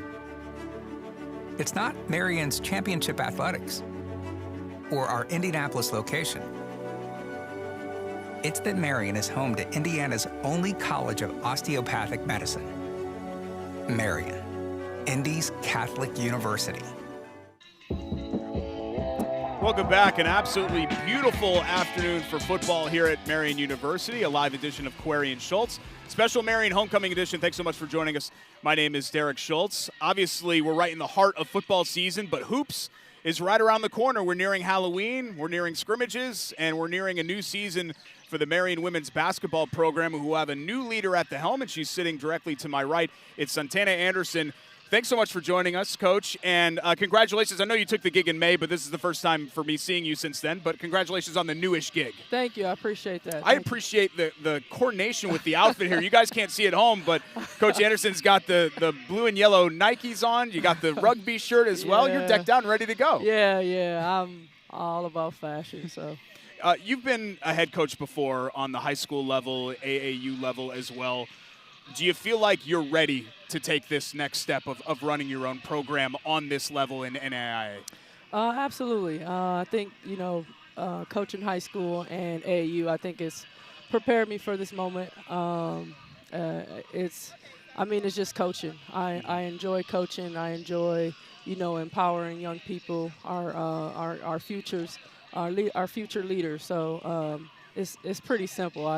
It's not Marian's championship athletics or our Indianapolis location. It's that Marian is home to Indiana's only college of osteopathic medicine. Marian, Indy's Catholic University. Welcome back. An absolutely beautiful afternoon for football here at Marian University, a live edition of Query and Schultz. Special Marian Homecoming Edition. Thanks so much for joining us. My name is Derek Schultz. Obviously, we're right in the heart of football season, but hoops is right around the corner. We're nearing Halloween, we're nearing scrimmages, and we're nearing a new season for the Marian women's basketball program, who have a new leader at the helm, and she's sitting directly to my right. It's Santana Anderson. Thanks so much for joining us, Coach, and congratulations. I know you took the gig in May, but this is the first time for me seeing you since then, but congratulations on the newish gig. Thank you. I appreciate that. I appreciate the coordination with the outfit here. You guys can't see it at home, but Coach Anderson's got the blue and yellow Nikes on. You got the rugby shirt as well. You're decked out and ready to go. Yeah. I'm all about fashion, so. You've been a head coach before on the high school level, AAU level as well. Do you feel like you're ready to take this next step of running your own program on this level in NAIA? Absolutely. I think, coaching high school and AAU, I think it's prepared me for this moment. It's just coaching. I enjoy coaching. I enjoy, empowering young people, our futures, our future leaders. So it's pretty simple.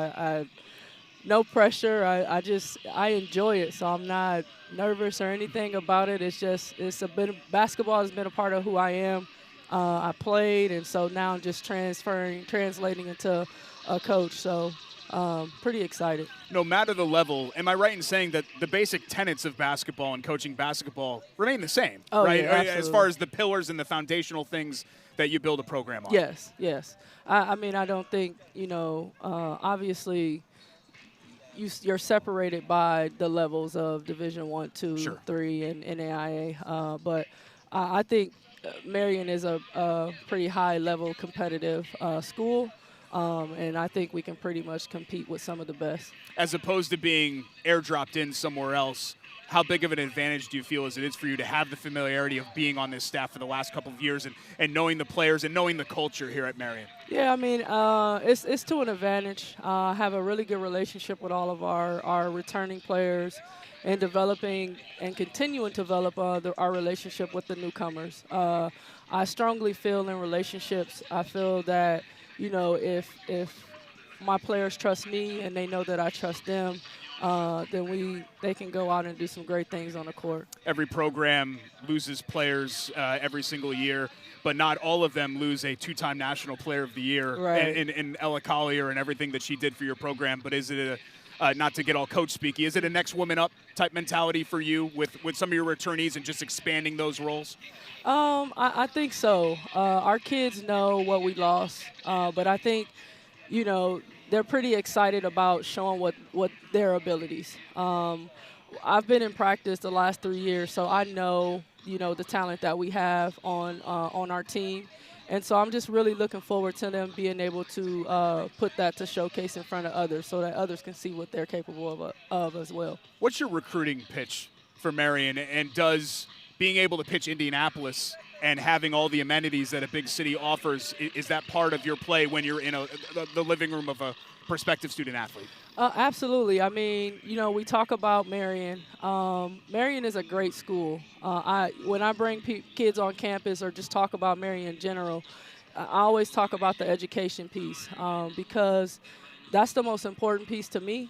No pressure. I enjoy it, so I'm not nervous or anything about it. Basketball has been a part of who I am. I played, and so now I'm just translating into a coach. So pretty excited. No matter the level, am I right in saying that the basic tenets of basketball and coaching basketball remain the same? Oh, right? yeah, absolutely. As far as the pillars and the foundational things that you build a program on. Yes. I don't think, obviously you're separated by the levels of Division I, II, III, and NAIA. But I think Marian is a pretty high-level competitive school, and I think we can pretty much compete with some of the best. As opposed to being airdropped in somewhere else, how big of an advantage do you feel as it is for you to have the familiarity of being on this staff for the last couple of years and knowing the players and knowing the culture here at Marian? Yeah, it's to an advantage. I have a really good relationship with all of our returning players and developing and continuing to develop our relationship with the newcomers. I strongly feel in relationships, I feel that, if my players trust me and they know that I trust them, then they can go out and do some great things on the court. Every program loses players every single year, but not all of them lose a two-time National Player of the Year in Ella Collier and everything that she did for your program. But is it not to get all coach speaky, is it a next woman up type mentality for you with some of your returnees and just expanding those roles? I think so. Our kids know what we lost, but I think, you know, they're pretty excited about showing what their abilities. I've been in practice the last 3 years, so I know, you know, the talent that we have on our team. And so I'm just really looking forward to them being able to put that to showcase in front of others so that others can see what they're capable of as well. What's your recruiting pitch for Marian, and does being able to pitch Indianapolis and having all the amenities that a big city offers, is that part of your play when you're in the living room of a prospective student athlete? Absolutely. I mean, you know, we talk about Marian. Marian is a great school. When I bring kids on campus or just talk about Marian in general, I always talk about the education piece because that's the most important piece to me.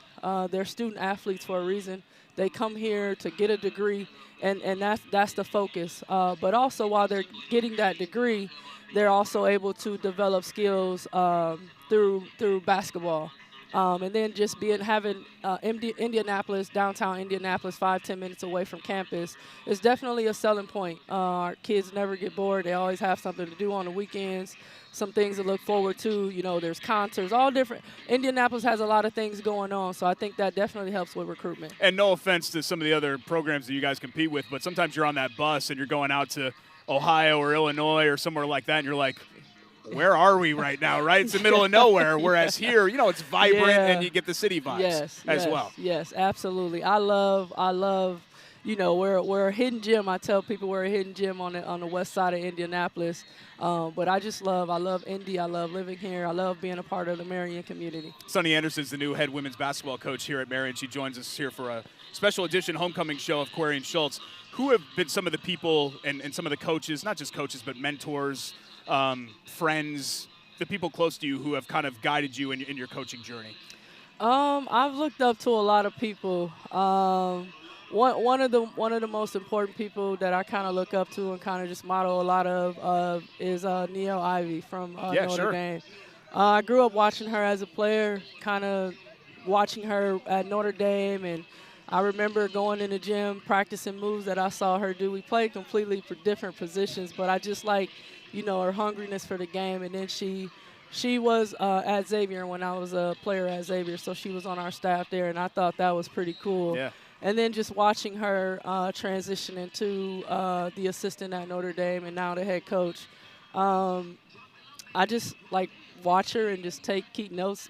They're student athletes for a reason. They come here to get a degree, and that's the focus. But also while they're getting that degree, they're also able to develop skills through basketball. And then just having Indianapolis, downtown Indianapolis, 5-10 minutes away from campus is definitely a selling point. Our kids never get bored. They always have something to do on the weekends, some things to look forward to. You know, there's concerts, all different. Indianapolis has a lot of things going on, so I think that definitely helps with recruitment. And no offense to some of the other programs that you guys compete with, but sometimes you're on that bus and you're going out to Ohio or Illinois or somewhere like that, and you're like, where are we right now, right? It's the middle of nowhere, whereas here, you know, it's vibrant and you get the city vibes as well. Yes, absolutely. I love, you know, we're a hidden gem. I tell people we're a hidden gem on the west side of Indianapolis. But I love Indy. I love living here. I love being a part of the Marian community. Sunny Anderson's the new head women's basketball coach here at Marian. She joins us here for a special edition homecoming show of Query and Schultz. Who have been some of the people and some of the coaches, not just coaches, but mentors, friends, the people close to you who have kind of guided you in your coaching journey? I've looked up to a lot of people. One of the most important people that I kind of look up to and kind of just model a lot of is Neil Ivey from Notre Dame. I grew up watching her as a player, kind of watching her at Notre Dame, and I remember going in the gym, practicing moves that I saw her do. We played completely for different positions, but I just like, you know, her hungriness for the game. And then she was at Xavier when I was a player at Xavier, so she was on our staff there, and I thought that was pretty cool. Yeah. And then just watching her transition into the assistant at Notre Dame and now the head coach, I just like watch her and just take key notes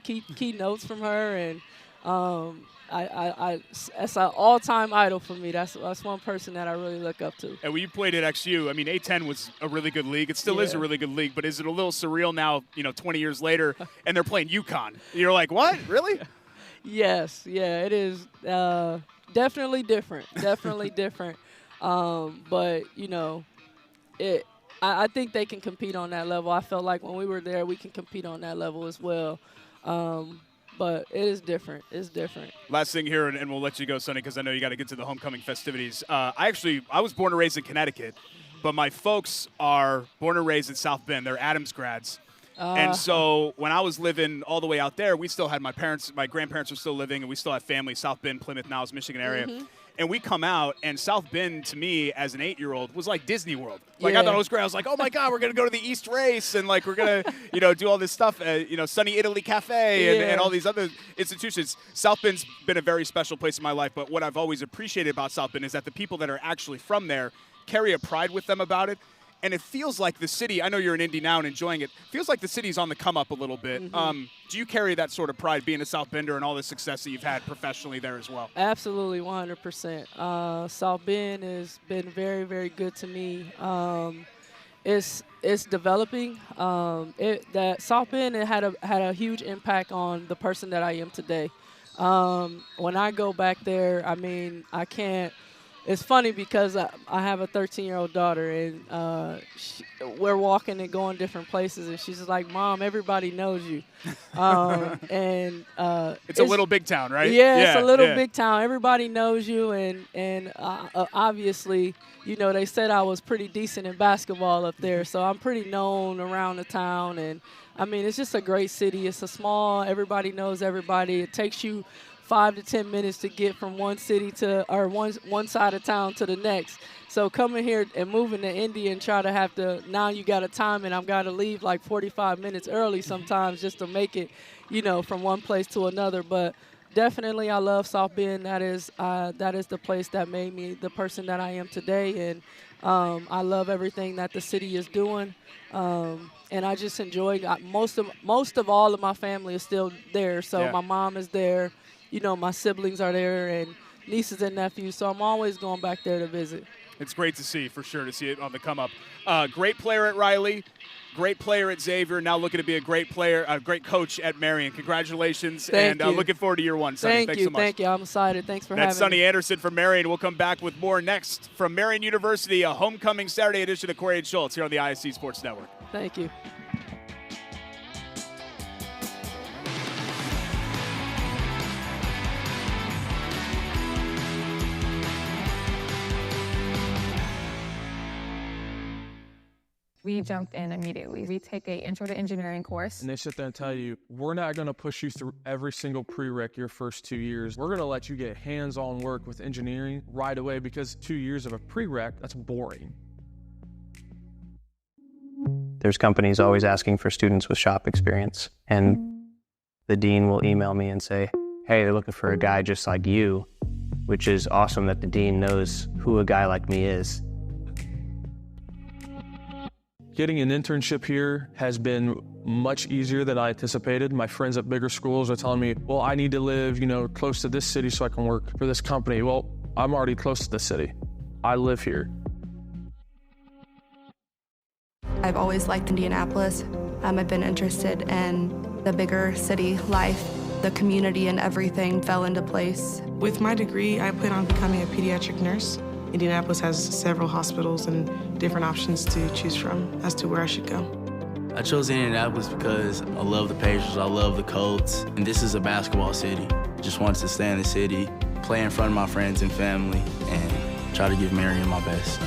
from her, and that's an all-time idol for me. That's one person that I really look up to. And when you played at XU, I mean, A-10 was a really good league. It still is a really good league, but is it a little surreal now, you know, 20 years later, and they're playing UConn? You're like, what? Really? Yes. Yeah, it is definitely different. Definitely different. But, you know, I think they can compete on that level. I felt like when we were there, we can compete on that level as well. But it is different. It's different. Last thing here, and we'll let you go, Sonny, because I know you got to get to the homecoming festivities. I was born and raised in Connecticut, but my folks are born and raised in South Bend. They're Adams grads. And so when I was living all the way out there, we still had my grandparents were still living, and we still had family, South Bend, Plymouth, Niles, Michigan area. Mm-hmm. And we come out, and South Bend, to me, as an 8-year-old, was like Disney World. Like, I thought it was great. I was like, oh, my God, we're going to go to the East Race, and, like, we're going to, you know, do all this stuff, Sunny Italy Cafe and all these other institutions. South Bend's been a very special place in my life, but what I've always appreciated about South Bend is that the people that are actually from there carry a pride with them about it. And it feels like the city, I know you're in Indy now and enjoying it, feels like the city's on the come up a little bit. Mm-hmm. Do you carry that sort of pride being a South Bender and all the success that you've had professionally there as well? Absolutely, 100%. South Bend has been very, very good to me. It's developing. That South Bend had a huge impact on the person that I am today. When I go back there, I mean, I can't. It's funny because I have a 13-year-old daughter, and we're walking and going different places, and she's just like, Mom, everybody knows you. And it's a little big town, right? Yeah, it's a little big town. Everybody knows you, and obviously, you know, they said I was pretty decent in basketball up there, so I'm pretty known around the town. And, I mean, it's just a great city. It's a small, everybody knows everybody. It takes you 5 to 10 minutes to get from one city to or one side of town to the next. So coming here and moving to Indy and try to have to, now you got a time and I've got to leave like 45 minutes early sometimes just to make it, from one place to another. But definitely I love South Bend. That is the place that made me the person that I am today. And I love everything that the city is doing. And I just enjoy most of all of my family is still there. So my mom is there, my siblings are there and nieces and nephews. So I'm always going back there to visit. It's great to see, for sure, to see it on the come up. Great player at Riley, great player at Xavier, now looking to be a great player, a great coach at Marian. Congratulations, Thank you. Looking forward to year one, Sonny. Thanks so much. Thank you. I'm excited. Thanks for having me. That's Sonny Anderson from Marian. We'll come back with more next from Marian University, a homecoming Saturday edition of Corey and Schultz here on the ISC Sports Network. Thank you. We jumped in immediately. We take an intro to engineering course. And they sit there and tell you, we're not going to push you through every single prereq your first 2 years. We're going to let you get hands-on work with engineering right away because 2 years of a prereq, that's boring. There's companies always asking for students with shop experience. And the dean will email me and say, hey, they're looking for a guy just like you, which is awesome that the dean knows who a guy like me is. Getting an internship here has been much easier than I anticipated. My friends at bigger schools are telling me, well, I need to live, close to this city so I can work for this company. Well, I'm already close to the city. I live here. I've always liked Indianapolis. I've been interested in the bigger city life. The community and everything fell into place. With my degree, I plan on becoming a pediatric nurse. Indianapolis has several hospitals and different options to choose from as to where I should go. I chose Indianapolis because I love the Pacers, I love the Colts, and this is a basketball city. Just wanted to stay in the city, play in front of my friends and family, and try to give Marian my best.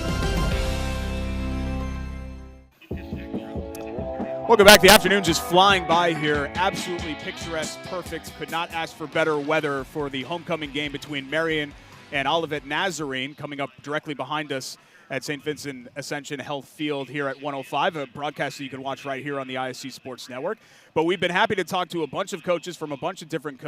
Welcome back. The afternoon just flying by here. Absolutely picturesque, perfect. Could not ask for better weather for the homecoming game between Marian and Olivet Nazarene, coming up directly behind us at St. Vincent Ascension Health Field here at 105, a broadcast that you can watch right here on the ISC Sports Network. But we've been happy to talk to a bunch of coaches from a bunch of different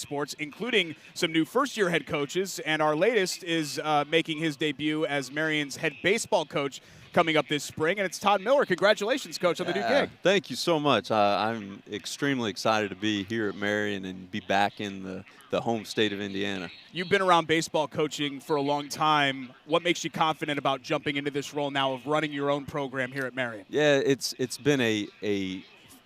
sports, including some new first-year head coaches. And our latest is making his debut as Marian's head baseball coach coming up this spring, and it's Todd Miller. Congratulations, Coach, on the new gig. Thank you so much. I'm extremely excited to be here at Marian and be back in the home state of Indiana. You've been around baseball coaching for a long time. What makes you confident about jumping into this role now of running your own program here at Marian? Yeah, it's been a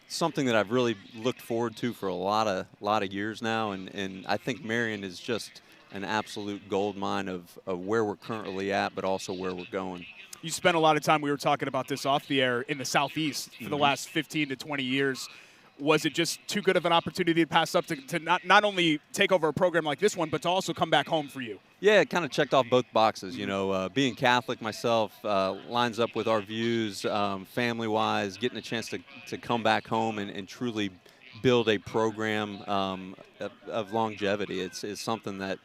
something that I've really looked forward to for a lot of years now, and I think Marian is just an absolute gold mine of where we're currently at, but also where we're going. You spent a lot of time, we were talking about this off the air, in the Southeast for the last 15 to 20 years. Was it just too good of an opportunity to pass up to not only take over a program like this one, but to also come back home for you? Yeah, it kind of checked off both boxes. Being Catholic myself lines up with our views family-wise, getting a chance to come back home and truly build a program of longevity. It's something that,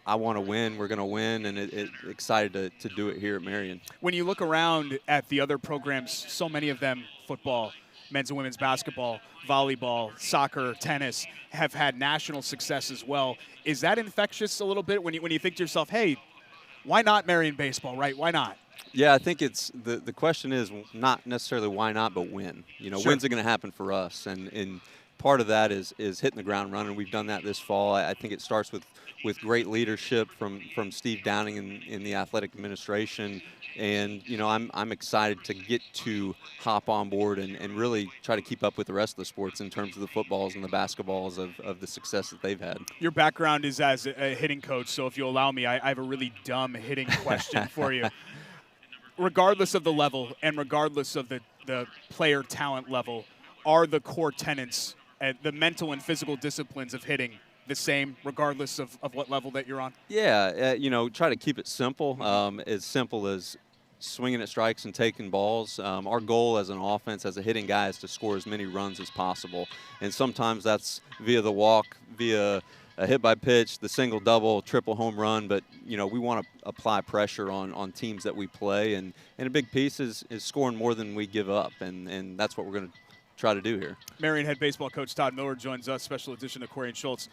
I want to win. We're going to win, and excited to do it here at Marian. When you look around at the other programs, so many of them, football, men's and women's basketball, volleyball, soccer, tennis, have had national success as well. Is that infectious a little bit when you think to yourself, hey, why not Marian baseball, right? Why not? Yeah, I think it's the question is not necessarily why not, but when. Sure. When's it going to happen for us? And part of that is hitting the ground running. We've done that this fall. I think it starts with great leadership from Steve Downing in the athletic administration. And, I'm excited to get to hop on board and really try to keep up with the rest of the sports in terms of the footballs and the basketballs of the success that they've had. Your background is as a hitting coach, so if you'll allow me, I have a really dumb hitting question for you. Regardless of the level and regardless of the player talent level, are the core tenets, the mental and physical disciplines of hitting the same regardless of what level that you're on? Yeah, try to keep it simple as swinging at strikes and taking balls. Our goal as an offense, as a hitting guy, is to score as many runs as possible. And sometimes that's via the walk, via a hit by pitch, the single, double, triple home run. But, you know, we want to apply pressure on teams that we play. And a big piece is scoring more than we give up. And that's what we're going to try to do here. Marian head baseball coach Todd Miller joins us, special edition of Corey and Schultz.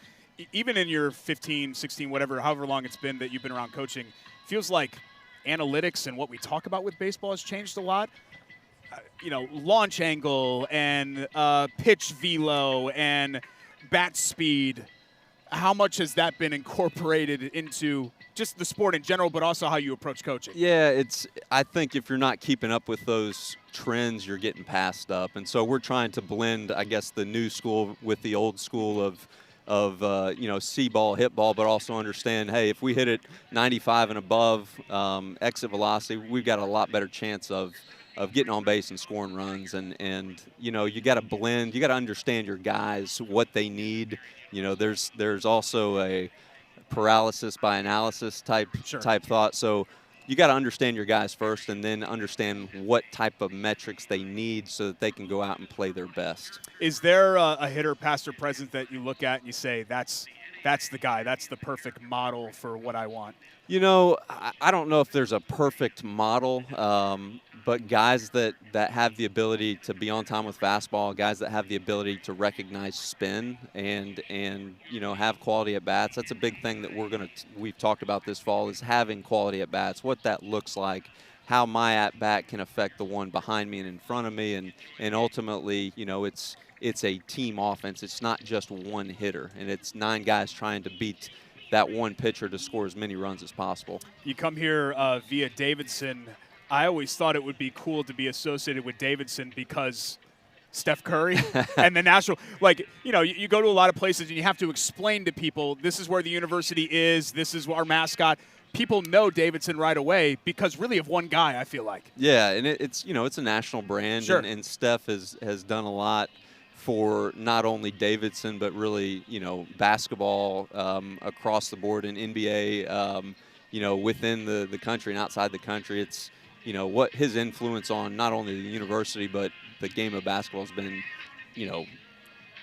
Even in your 15, 16, whatever, however long it's been that you've been around coaching, feels like analytics and what we talk about with baseball has changed a lot. You know, launch angle and pitch velo and bat speed. How much has that been incorporated into just the sport in general, but also how you approach coaching? Yeah, I think if you're not keeping up with those trends, you're getting passed up. And so we're trying to blend, I guess, the new school with the old school of you know, see ball, hit ball, but also understand, hey, if we hit it 95 and above exit velocity, we've got a lot better chance of getting on base and scoring runs. And you know, you got to blend, you got to understand your guys, what they need. You know, there's also a paralysis by analysis type thought. So you got to understand your guys first, and then understand what type of metrics they need so that they can go out and play their best. Is there a hitter, past or present, that you look at and you say, that's the guy, that's the perfect model for what I want? You know, I don't know if there's a perfect model, but guys that have the ability to be on time with fastball, guys that have the ability to recognize spin and you know, have quality at bats. That's a big thing that we've talked about this fall, is having quality at bats, what that looks like, how my at bat can affect the one behind me and in front of me, and ultimately, you know, it's a team offense. It's not just one hitter, and it's 9 guys trying to beat that one pitcher to score as many runs as possible. You come here via Davidson. I always thought it would be cool to be associated with Davidson because Steph Curry and the national, like, you know, you go to a lot of places and you have to explain to people, this is where the university is, this is our mascot. People know Davidson right away because really of one guy, I feel like. Yeah, and it's, you know, it's a national brand, sure. and Steph has done a lot for not only Davidson, but really, you know, basketball across the board in NBA, you know, within the country and outside the country. It's, you know, what his influence on not only the university, but the game of basketball has been, you know,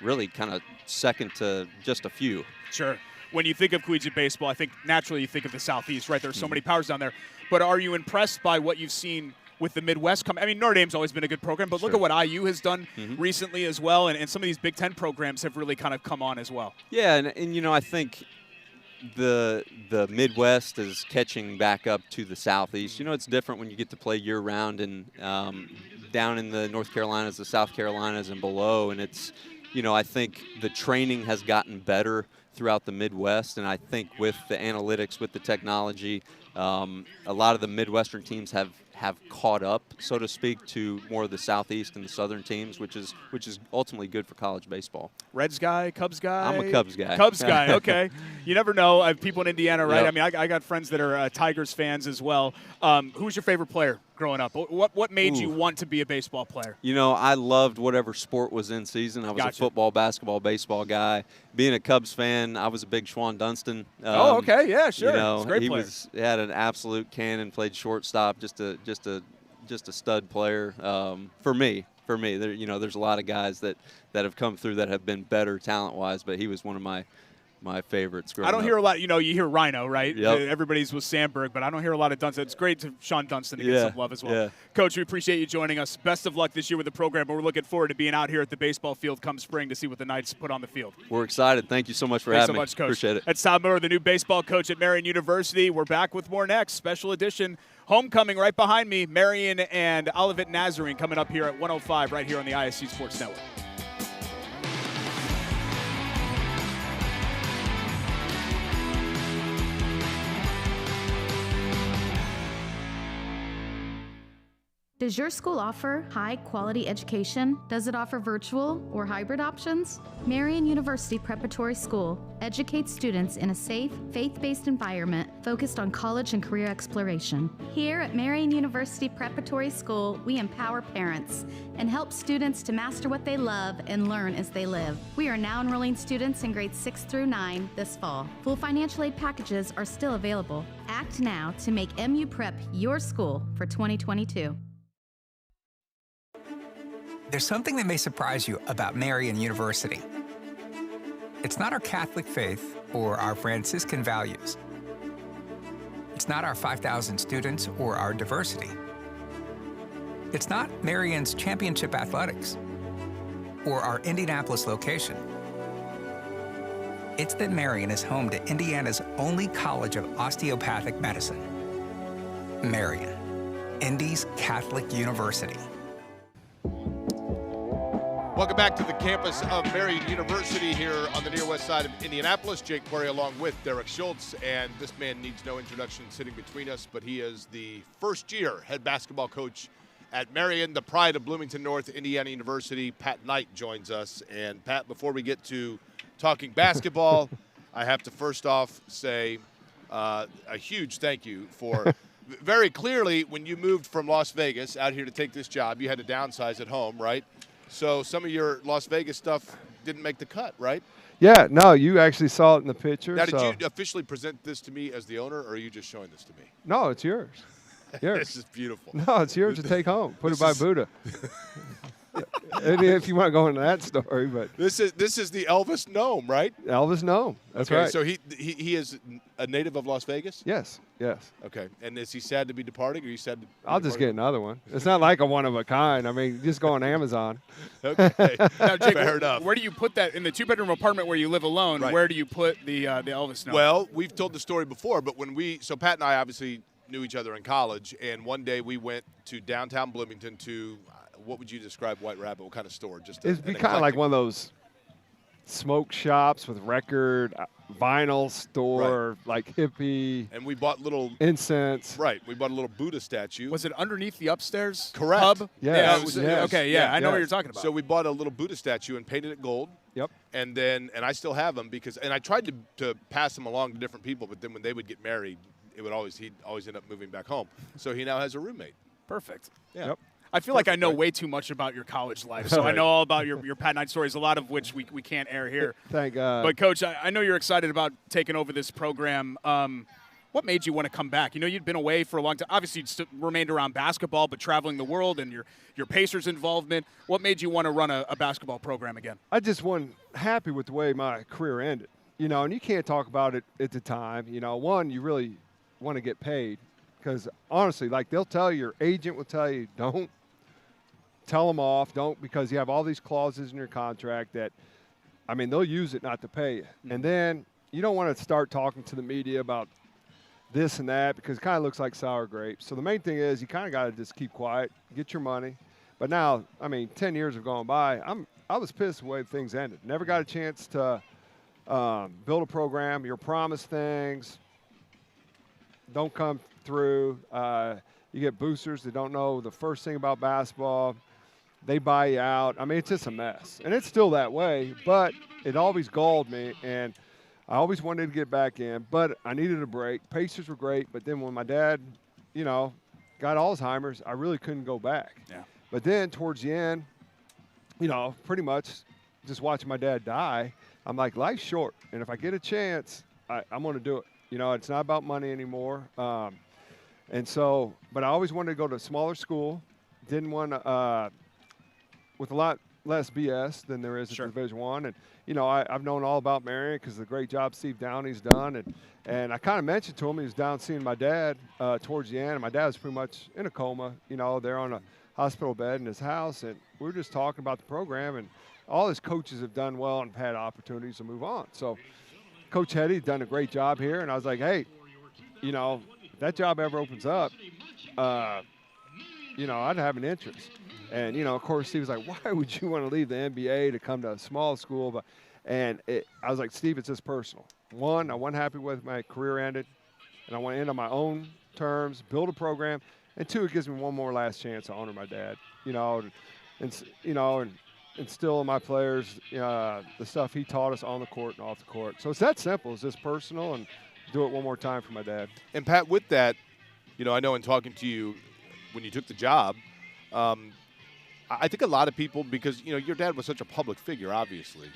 really kind of second to just a few. Sure. When you think of collegiate baseball, I think naturally you think of the Southeast, right? There's so many powers down there. But are you impressed by what you've seen with the Midwest coming? I mean, Notre Dame's always been a good program, but look at what IU has done recently as well, and some of these Big Ten programs have really kind of come on as well. Yeah, and you know, I think the Midwest is catching back up to the Southeast. You know, it's different when you get to play year-round and down in the North Carolinas, the South Carolinas, and below, and it's, you know, I think the training has gotten better throughout the Midwest, and I think with the analytics, with the technology, a lot of the Midwestern teams have caught up, so to speak, to more of the Southeast and the Southern teams, which is ultimately good for college baseball. Reds guy, Cubs guy? I'm a Cubs guy. Cubs guy, okay. You never know. I have people in Indiana, right? Yep. I mean, I got friends that are Tigers fans as well. Who's your favorite player growing up? What made you want to be a baseball player? You know, I loved whatever sport was in season. I was a football, basketball, baseball guy. Being a Cubs fan, I was a big Schwan Dunston. Oh, okay, yeah, sure. You know, He's a great player. He had an absolute cannon, played shortstop, just a stud player. For me, there, you know, there's a lot of guys that have come through that have been better talent-wise, but he was one of my favorites growing up. I don't hear a lot, you know, you hear Rhino, right? Yep. Everybody's with Sandberg, but I don't hear a lot of Dunston. It's great to Sean Dunston to get some love as well. Yeah. Coach, we appreciate you joining us. Best of luck this year with the program, but we're looking forward to being out here at the baseball field come spring to see what the Knights put on the field. We're excited. Thank you so much for Thanks having so me. much, Coach. Appreciate it. That's Todd Miller, the new baseball coach at Marian University. We're back with more next. Special edition homecoming right behind me. Marian and Olivet Nazarene coming up here at 105 right here on the ISC Sports Network. Does your school offer high-quality education? Does it offer virtual or hybrid options? Marian University Preparatory School educates students in a safe, faith-based environment focused on college and career exploration. Here at Marian University Preparatory School, we empower parents and help students to master what they love and learn as they live. We are now enrolling students in grades 6 through 9 this fall. Full financial aid packages are still available. Act now to make MU Prep your school for 2022. There's something that may surprise you about Marian University. It's not our Catholic faith or our Franciscan values. It's not our 5,000 students or our diversity. It's not Marian's championship athletics or our Indianapolis location. It's that Marian is home to Indiana's only college of osteopathic medicine. Marian, Indy's Catholic University. Welcome back to the campus of Marian University here on the near west side of Indianapolis. Jake Query along with Derek Schultz, and this man needs no introduction sitting between us, but he is the first-year head basketball coach at Marian, the pride of Bloomington North, Indiana University. Pat Knight joins us. And Pat, before we get to talking basketball, I have to first off say a huge thank you for very clearly when you moved from Las Vegas out here to take this job, you had to downsize at home, right? So some of your Las Vegas stuff didn't make the cut, right? Yeah, no, you actually saw it in the picture. Now, did you officially present this to me as the owner, or are you just showing this to me? No, it's yours. Yours. This is beautiful. No, it's yours to take home. Put it by Buddha. If you want to go into that story, but this is the Elvis Gnome, right? Elvis Gnome. That's okay, right. So he is a native of Las Vegas? Yes, yes. Okay, and is he sad to be departing, or are you sad to be I'll just departing? get another one. It's not like a one of a kind. I mean, just go on Amazon. Okay, now, Jake, fair enough. Where do you put that in the two-bedroom apartment where you live alone? Right. Where do you put the Elvis Gnome? Well, we've told the story before, but so Pat and I obviously knew each other in college, and one day we went to downtown Bloomington to what would you describe White Rabbit? What kind of store? Just It'd be kind of like one of those smoke shops with record, vinyl store, like hippie. And we bought little incense. Right. We bought a little Buddha statue. Was it underneath the upstairs Correct. pub? Yes. Yeah. Okay. Yeah. I know what you're talking about. So we bought a little Buddha statue and painted it gold. Yep. And I still have them and I tried to pass them along to different people, but then when they would get married, he'd always end up moving back home. So he now has a roommate. Perfect. Yeah. Yep. I feel like I know way too much about your college life, so I know all about your Pat Knight stories, a lot of which we can't air here. Thank God. But, Coach, I know you're excited about taking over this program. What made you want to come back? You know, you'd been away for a long time. Obviously, you'd remained around basketball, but traveling the world and your Pacers involvement. What made you want to run a basketball program again? I just wasn't happy with the way my career ended. You know, and you can't talk about it at the time. You know, one, you really want to get paid because, honestly, like they'll tell you, your agent will tell you, don't tell them off, because you have all these clauses in your contract that, I mean, they'll use it not to pay you. Mm-hmm. And then you don't want to start talking to the media about this and that because it kind of looks like sour grapes. So the main thing is you kind of got to just keep quiet, get your money. But now, I mean, 10 years have gone by. I was pissed the way things ended. Never got a chance to build a program. You're promised things, don't come through. You get boosters that don't know the first thing about basketball. They buy you out. I mean, it's just a mess. And it's still that way, but it always galled me, and I always wanted to get back in, but I needed a break. Pacers were great, but then when my dad, you know, got Alzheimer's, I really couldn't go back. Yeah. But then towards the end, you know, pretty much just watching my dad die, I'm like, life's short, and if I get a chance, I'm going to do it. You know, it's not about money anymore. And so, but I always wanted to go to a smaller school. Didn't want to, with a lot less BS than there is at Division I. And, you know, I've known all about Marian because of the great job Steve Downey's done. And I kind of mentioned to him, he was down seeing my dad towards the end. And my dad was pretty much in a coma. You know, they're on a hospital bed in his house. And we were just talking about the program. And all his coaches have done well and had opportunities to move on. So Coach Hetty's done a great job here. And I was like, hey, you know, if that job ever opens up, you know, I'd have an interest. And, you know, of course, Steve was like, why would you want to leave the NBA to come to a small school? I was like, Steve, it's just personal. One, I wasn't happy with my career ended, and I want to end on my own terms, build a program. And 2, it gives me one more last chance to honor my dad, and instill in my players the stuff he taught us on the court and off the court. So it's that simple. It's just personal, and do it one more time for my dad. And, Pat, with that, I know in talking to you when you took the job, I think a lot of people, because, your dad was such a public figure, obviously,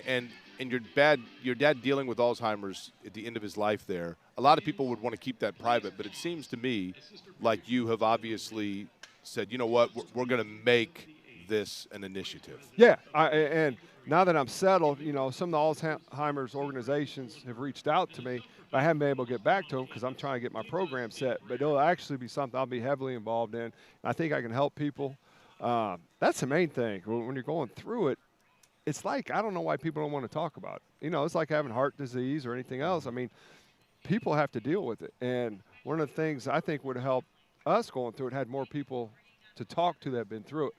and your dad dealing with Alzheimer's at the end of his life there, a lot of people would want to keep that private, but it seems to me like you have obviously said, you know what, we're going to make this an initiative. Yeah, and now that I'm settled, some of the Alzheimer's organizations have reached out to me, but I haven't been able to get back to them because I'm trying to get my program set, but it'll actually be something I'll be heavily involved in. I think I can help people. That's the main thing. When you're going through it, it's like, I don't know why people don't want to talk about it. It's like having heart disease or anything else. I mean, people have to deal with it. And one of the things I think would help us going through it, had more people to talk to that have been through it.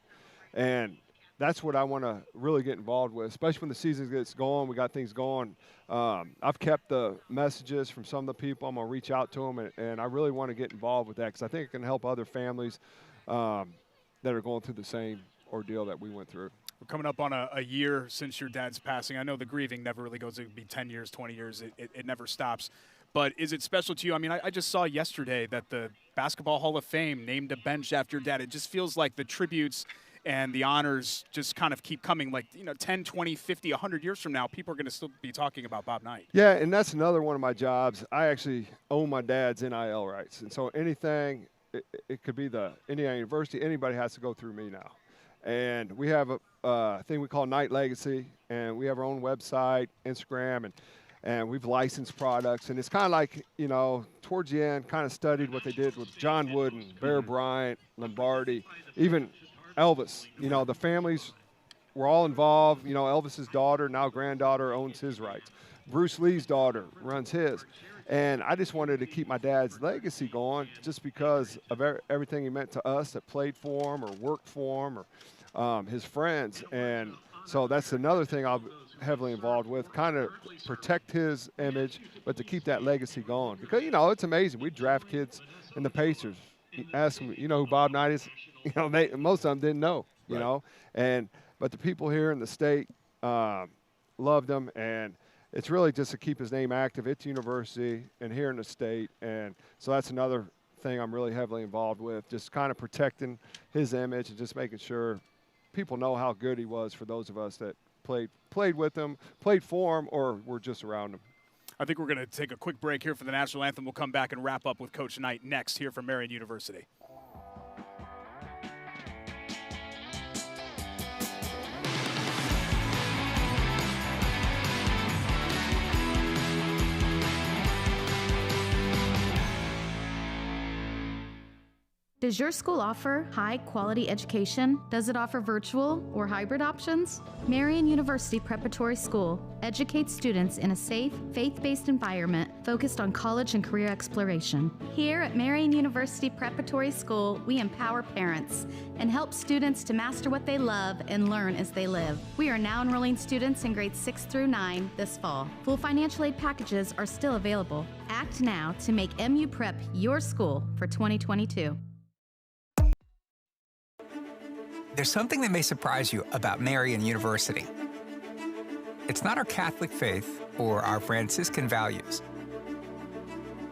And that's what I want to really get involved with, especially when the season gets going. We got things going. I've kept the messages from some of the people. I'm going to reach out to them, and I really want to get involved with that because I think it can help other families that are going through the same ordeal that we went through. We're coming up on a year since your dad's passing. I know the grieving never really goes to be 10 years, 20 years. It never stops. But is it special to you? I mean, I just saw yesterday that the Basketball Hall of Fame named a bench after your dad. It just feels like the tributes and the honors just kind of keep coming. Like, 10, 20, 50, 100 years from now, people are going to still be talking about Bob Knight. Yeah, and that's another one of my jobs. I actually own my dad's NIL rights. And so anything, it could be the Indiana University, anybody has to go through me now. And we have a thing we call Knight Legacy, and we have our own website, Instagram, and we've licensed products. And it's kind of like, towards the end, kind of studied what they did with John Wooden, Bear Bryant, Lombardi, even Elvis. The families were all involved. Elvis's daughter, now granddaughter, owns his rights. Bruce Lee's daughter runs his. And I just wanted to keep my dad's legacy going just because of everything he meant to us that played for him or worked for him or his friends. And so that's another thing I'll be heavily involved with, kind of protect his image, but to keep that legacy going. Because, it's amazing. We draft kids in the Pacers. Ask them, who Bob Knight is? Most of them didn't know, but the people here in the state loved him, and it's really just to keep his name active at the university and here in the state. And so that's another thing I'm really heavily involved with, just kind of protecting his image and just making sure people know how good he was for those of us that played with him, played for him, or were just around him. I think we're going to take a quick break here for the national anthem. We'll come back and wrap up with Coach Knight next here from Marian University. Does your school offer high-quality education? Does it offer virtual or hybrid options? Marian University Preparatory School educates students in a safe, faith-based environment focused on college and career exploration. Here at Marian University Preparatory School, we empower parents and help students to master what they love and learn as they live. We are now enrolling students in grades 6 through 9 this fall. Full financial aid packages are still available. Act now to make MU Prep your school for 2022. There's something that may surprise you about Marian University. It's not our Catholic faith or our Franciscan values.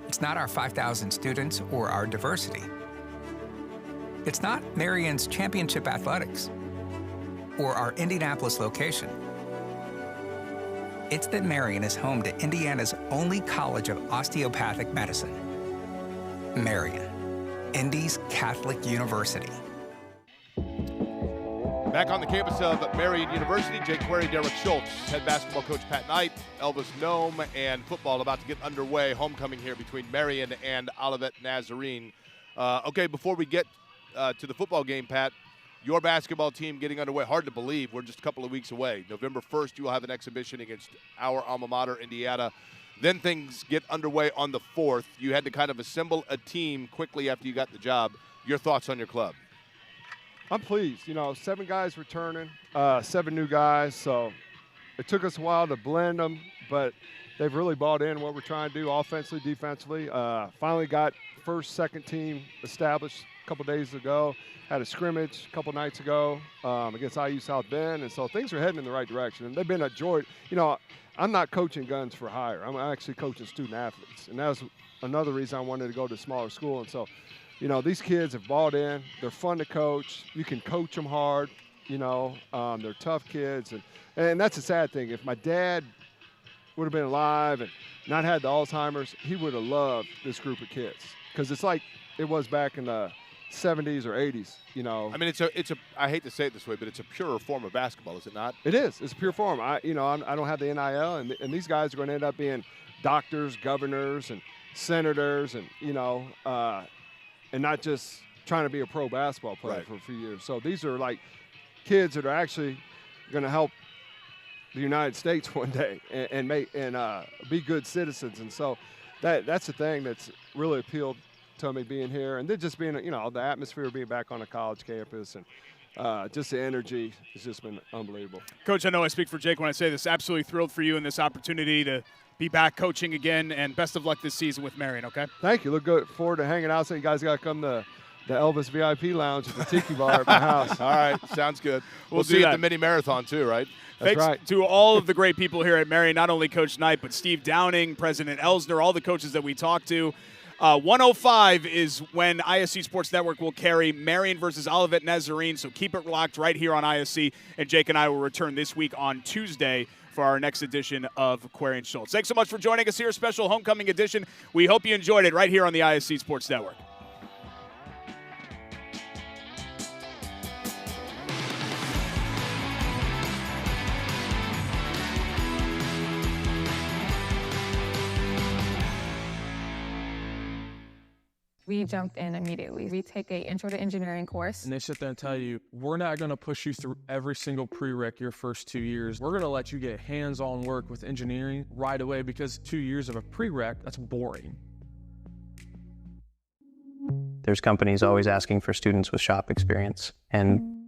It's not our 5,000 students or our diversity. It's not Marian's championship athletics or our Indianapolis location. It's that Marian is home to Indiana's only college of osteopathic medicine. Marian, Indy's Catholic University. Back on the campus of Marian University, Jake Query, Derek Schultz, head basketball coach Pat Knight, Elvis Nome, and football about to get underway. Homecoming here between Marian and Olivet Nazarene. Okay, before we get to the football game, Pat, your basketball team getting underway. Hard to believe we're just a couple of weeks away. November 1st, you will have an exhibition against our alma mater, Indiana. Then things get underway on the 4th. You had to kind of assemble a team quickly after you got the job. Your thoughts on your club? I'm pleased. 7 guys returning, 7 new guys. So it took us a while to blend them, but they've really bought in what we're trying to do offensively, defensively. Finally got first, second team established a couple days ago. Had a scrimmage a couple nights ago against IU South Bend, and so things are heading in the right direction. And they've been a joy. You know, I'm not coaching guns for hire. I'm actually coaching student athletes, and that was another reason I wanted to go to a smaller school. And so, you know, these kids have bought in. They're fun to coach. You can coach them hard. You know, they're tough kids, and that's a sad thing. If my dad would have been alive and not had the Alzheimer's, he would have loved this group of kids because it's like it was back in the 70s or 80s, you know. I mean, I hate to say it this way, but it's a purer form of basketball, is it not? It is. It's a pure form. I don't have the NIL, and these guys are going to end up being doctors, governors, and senators, and, you know, and not just trying to be a pro basketball player for a few years. So these are like kids that are actually going to help the United States one day and be good citizens. And so that's the thing that's really appealed to me being here, and then just being, you know, the atmosphere of being back on a college campus, and just the energy has just been unbelievable. Coach, I know I speak for Jake when I say this. Absolutely thrilled for you in this opportunity to be back coaching again, and best of luck this season with Marian, okay? Thank you. Look good forward to hanging out. So you guys got to come to the Elvis VIP Lounge at the Tiki Bar at my house. All right, sounds good. We'll see you at the mini marathon too, right? That's Thanks right. to all of the great people here at Marian, not only Coach Knight, but Steve Downing, President Elsner, all the coaches that we talked to. 105 is when ISC Sports Network will carry Marian versus Olivet Nazarene, so keep it locked right here on ISC, and Jake and I will return this week on Tuesday for our next edition of Query and Schultz. Thanks so much for joining us here, special homecoming edition. We hope you enjoyed it right here on the ISC Sports Network. We jumped in immediately. We take a intro to engineering course. And they sit there and tell you, we're not going to push you through every single prereq your first 2 years. We're going to let you get hands-on work with engineering right away, because 2 years of a prereq, that's boring. There's companies always asking for students with shop experience, and